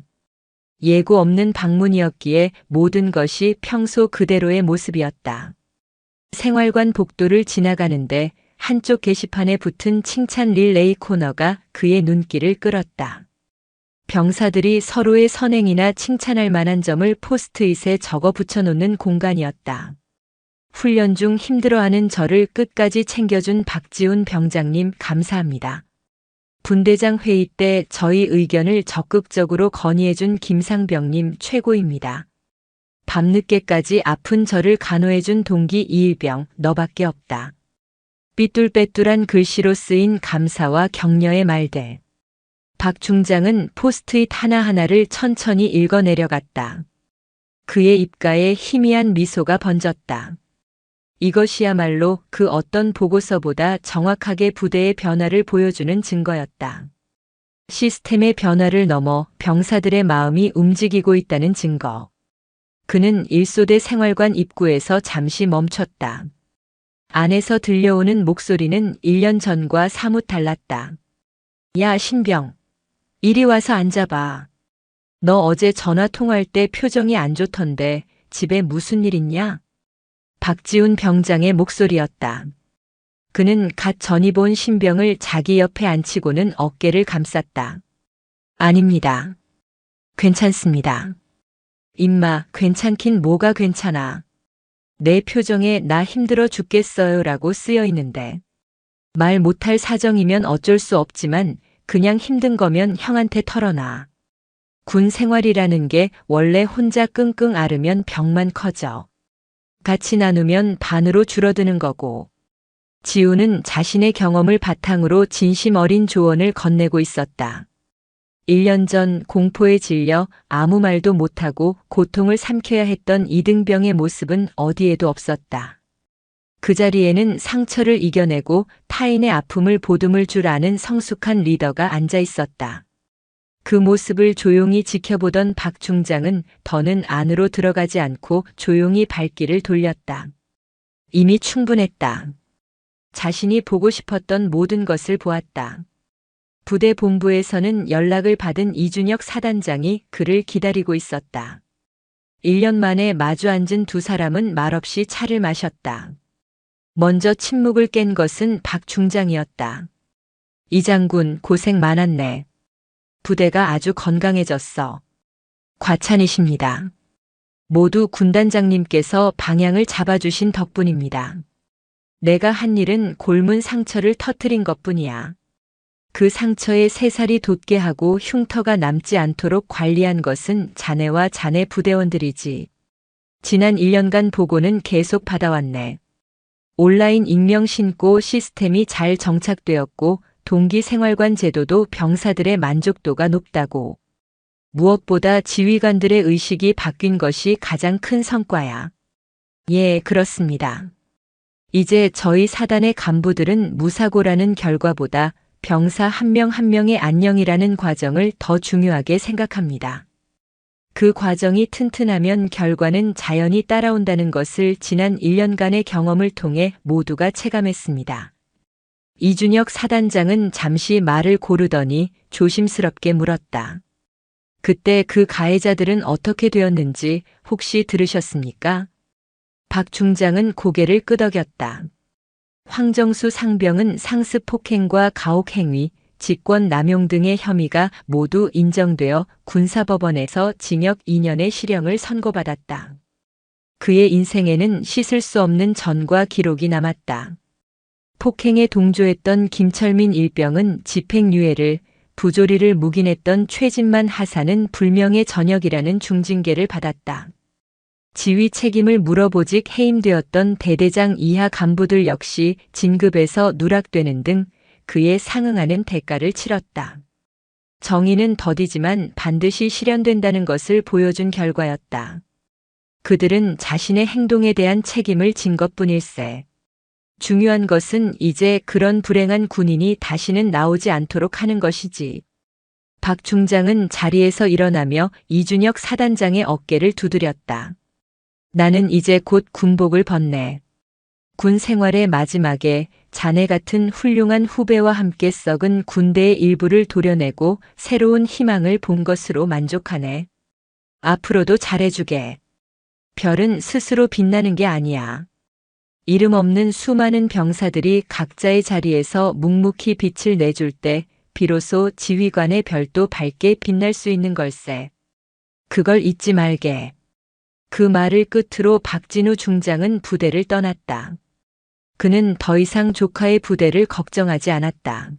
예고 없는 방문이었기에 모든 것이 평소 그대로의 모습이었다. 생활관 복도를 지나가는데 한쪽 게시판에 붙은 칭찬 릴레이 코너가 그의 눈길을 끌었다. 병사들이 서로의 선행이나 칭찬할 만한 점을 포스트잇에 적어 붙여놓는 공간이었다. 훈련 중 힘들어하는 저를 끝까지 챙겨준 박지훈 병장님 감사합니다. 분대장 회의 때 저희 의견을 적극적으로 건의해준 김상병님 최고입니다. 밤늦게까지 아픈 저를 간호해준 동기 이일병 너밖에 없다. 삐뚤빼뚤한 글씨로 쓰인 감사와 격려의 말들. 박 중장은 포스트잇 하나하나를 천천히 읽어내려갔다. 그의 입가에 희미한 미소가 번졌다. 이것이야말로 그 어떤 보고서보다 정확하게 부대의 변화를 보여주는 증거였다. 시스템의 변화를 넘어 병사들의 마음이 움직이고 있다는 증거. 그는 1소대 생활관 입구에서 잠시 멈췄다. 안에서 들려오는 목소리는 1년 전과 사뭇 달랐다. 야, 신병. 이리 와서 앉아봐. 너 어제 전화 통화할 때 표정이 안 좋던데 집에 무슨 일 있냐? 박지훈 병장의 목소리였다. 그는 갓 전입 온 신병을 자기 옆에 앉히고는 어깨를 감쌌다. 아닙니다. 괜찮습니다. 임마, 괜찮긴 뭐가 괜찮아. 내 표정에 나 힘들어 죽겠어요 라고 쓰여 있는데. 말 못할 사정이면 어쩔 수 없지만 그냥 힘든 거면 형한테 털어놔. 군 생활이라는 게 원래 혼자 끙끙 앓으면 병만 커져. 같이 나누면 반으로 줄어드는 거고. 지훈은 자신의 경험을 바탕으로 진심 어린 조언을 건네고 있었다. 1년 전 공포에 질려 아무 말도 못하고 고통을 삼켜야 했던 이등병의 모습은 어디에도 없었다. 그 자리에는 상처를 이겨내고 타인의 아픔을 보듬을 줄 아는 성숙한 리더가 앉아 있었다. 그 모습을 조용히 지켜보던 박 중장은 더는 안으로 들어가지 않고 조용히 발길을 돌렸다. 이미 충분했다. 자신이 보고 싶었던 모든 것을 보았다. 부대 본부에서는 연락을 받은 이준혁 사단장이 그를 기다리고 있었다. 1년 만에 마주 앉은 두 사람은 말없이 차를 마셨다. 먼저 침묵을 깬 것은 박 중장이었다. 이 장군 고생 많았네. 부대가 아주 건강해졌어. 과찬이십니다. 모두 군단장님께서 방향을 잡아주신 덕분입니다. 내가 한 일은 골문 상처를 터뜨린 것뿐이야. 그 상처에 새살이 돋게 하고 흉터가 남지 않도록 관리한 것은 자네와 자네 부대원들이지. 지난 1년간 보고는 계속 받아왔네. 온라인 익명 신고 시스템이 잘 정착되었고 동기 생활관 제도도 병사들의 만족도가 높다고. 무엇보다 지휘관들의 의식이 바뀐 것이 가장 큰 성과야. 예, 그렇습니다. 이제 저희 사단의 간부들은 무사고라는 결과보다 병사 한 명 한 명의 안녕이라는 과정을 더 중요하게 생각합니다. 그 과정이 튼튼하면 결과는 자연히 따라온다는 것을 지난 1년간의 경험을 통해 모두가 체감했습니다. 이준혁 사단장은 잠시 말을 고르더니 조심스럽게 물었다. 그때 그 가해자들은 어떻게 되었는지 혹시 들으셨습니까? 박 중장은 고개를 끄덕였다. 황정수 상병은 상습 폭행과 가혹행위, 직권 남용 등의 혐의가 모두 인정되어 군사법원에서 징역 2년의 실형을 선고받았다. 그의 인생에는 씻을 수 없는 전과 기록이 남았다. 폭행에 동조했던 김철민 일병은 집행유예를, 부조리를 묵인했던 최진만 하사는 불명예 전역이라는 중징계를 받았다. 지휘 책임을 물어보직 해임되었던 대대장 이하 간부들 역시 진급에서 누락되는 등 그에 상응하는 대가를 치렀다. 정의는 더디지만 반드시 실현된다는 것을 보여준 결과였다. 그들은 자신의 행동에 대한 책임을 진 것뿐일세. 중요한 것은 이제 그런 불행한 군인이 다시는 나오지 않도록 하는 것이지. 박 중장은 자리에서 일어나며 이준혁 사단장의 어깨를 두드렸다. 나는 이제 곧 군복을 벗네. 군 생활의 마지막에 자네 같은 훌륭한 후배와 함께 썩은 군대의 일부를 도려내고 새로운 희망을 본 것으로 만족하네. 앞으로도 잘해주게. 별은 스스로 빛나는 게 아니야. 이름 없는 수많은 병사들이 각자의 자리에서 묵묵히 빛을 내줄 때 비로소 지휘관의 별도 밝게 빛날 수 있는 걸세. 그걸 잊지 말게. 그 말을 끝으로 박진우 중장은 부대를 떠났다. 그는 더 이상 조카의 부대를 걱정하지 않았다.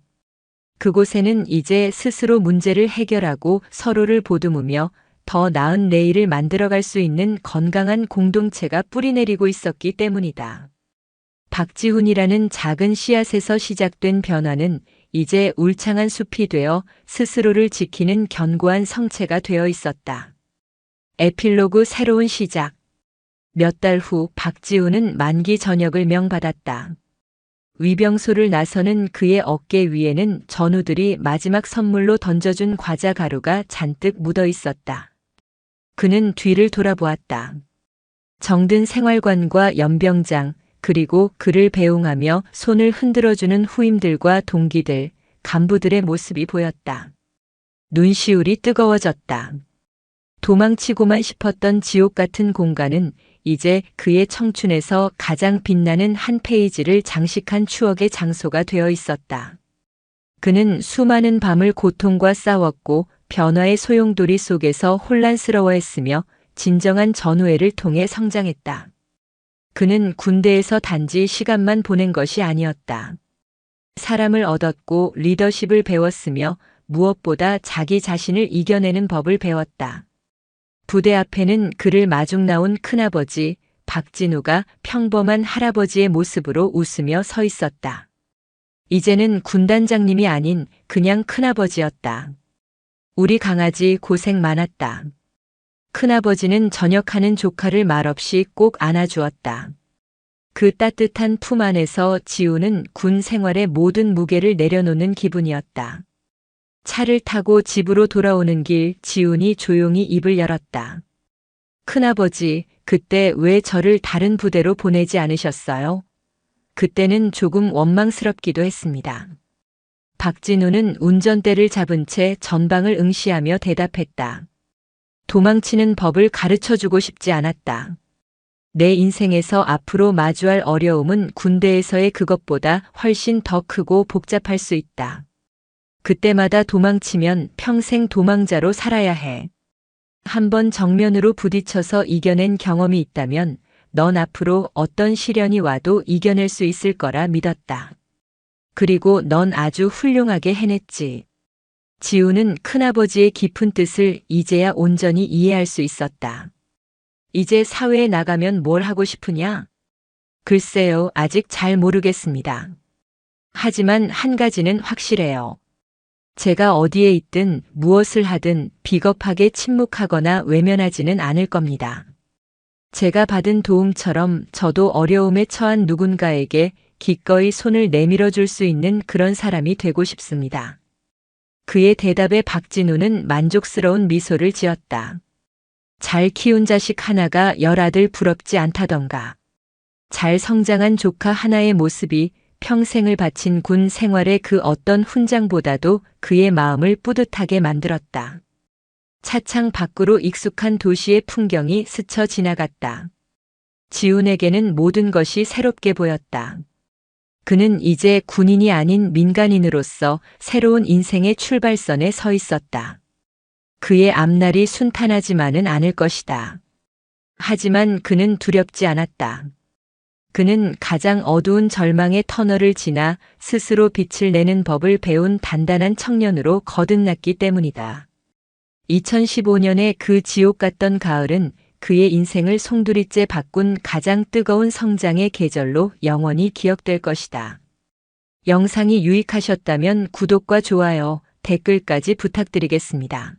그곳에는 이제 스스로 문제를 해결하고 서로를 보듬으며 더 나은 내일을 만들어갈 수 있는 건강한 공동체가 뿌리내리고 있었기 때문이다. 박지훈이라는 작은 씨앗에서 시작된 변화는 이제 울창한 숲이 되어 스스로를 지키는 견고한 성체가 되어 있었다. 에필로그 새로운 시작. 몇 달 후 박지훈은 만기 전역을 명받았다. 위병소를 나서는 그의 어깨 위에는 전우들이 마지막 선물로 던져준 과자 가루가 잔뜩 묻어 있었다. 그는 뒤를 돌아보았다. 정든 생활관과 연병장, 그리고 그를 배웅하며 손을 흔들어주는 후임들과 동기들, 간부들의 모습이 보였다. 눈시울이 뜨거워졌다. 도망치고만 싶었던 지옥 같은 공간은 이제 그의 청춘에서 가장 빛나는 한 페이지를 장식한 추억의 장소가 되어 있었다. 그는 수많은 밤을 고통과 싸웠고 변화의 소용돌이 속에서 혼란스러워했으며 진정한 전우애를 통해 성장했다. 그는 군대에서 단지 시간만 보낸 것이 아니었다. 사람을 얻었고 리더십을 배웠으며 무엇보다 자기 자신을 이겨내는 법을 배웠다. 부대 앞에는 그를 마중 나온 큰아버지 박진우가 평범한 할아버지의 모습으로 웃으며 서 있었다. 이제는 군단장님이 아닌 그냥 큰아버지였다. 우리 강아지 고생 많았다. 큰아버지는 저녁하는 조카를 말없이 꼭 안아주었다. 그 따뜻한 품 안에서 지우는 군 생활의 모든 무게를 내려놓는 기분이었다. 차를 타고 집으로 돌아오는 길 지훈이 조용히 입을 열었다. 큰아버지, 그때 왜 저를 다른 부대로 보내지 않으셨어요? 그때는 조금 원망스럽기도 했습니다. 박진우는 운전대를 잡은 채 전방을 응시하며 대답했다. 도망치는 법을 가르쳐주고 싶지 않았다. 내 인생에서 앞으로 마주할 어려움은 군대에서의 그것보다 훨씬 더 크고 복잡할 수 있다. 그때마다 도망치면 평생 도망자로 살아야 해. 한번 정면으로 부딪혀서 이겨낸 경험이 있다면 넌 앞으로 어떤 시련이 와도 이겨낼 수 있을 거라 믿었다. 그리고 넌 아주 훌륭하게 해냈지. 지우는 큰아버지의 깊은 뜻을 이제야 온전히 이해할 수 있었다. 이제 사회에 나가면 뭘 하고 싶으냐? 글쎄요, 아직 잘 모르겠습니다. 하지만 한 가지는 확실해요. 제가 어디에 있든 무엇을 하든 비겁하게 침묵하거나 외면하지는 않을 겁니다. 제가 받은 도움처럼 저도 어려움에 처한 누군가에게 기꺼이 손을 내밀어 줄 수 있는 그런 사람이 되고 싶습니다. 그의 대답에 박진우는 만족스러운 미소를 지었다. 잘 키운 자식 하나가 열아들 부럽지 않다던가. 잘 성장한 조카 하나의 모습이 평생을 바친 군 생활의 그 어떤 훈장보다도 그의 마음을 뿌듯하게 만들었다. 차창 밖으로 익숙한 도시의 풍경이 스쳐 지나갔다. 지훈에게는 모든 것이 새롭게 보였다. 그는 이제 군인이 아닌 민간인으로서 새로운 인생의 출발선에 서 있었다. 그의 앞날이 순탄하지만은 않을 것이다. 하지만 그는 두렵지 않았다. 그는 가장 어두운 절망의 터널을 지나 스스로 빛을 내는 법을 배운 단단한 청년으로 거듭났기 때문이다. 2015년의 그 지옥 같던 가을은 그의 인생을 송두리째 바꾼 가장 뜨거운 성장의 계절로 영원히 기억될 것이다. 영상이 유익하셨다면 구독과 좋아요, 댓글까지 부탁드리겠습니다.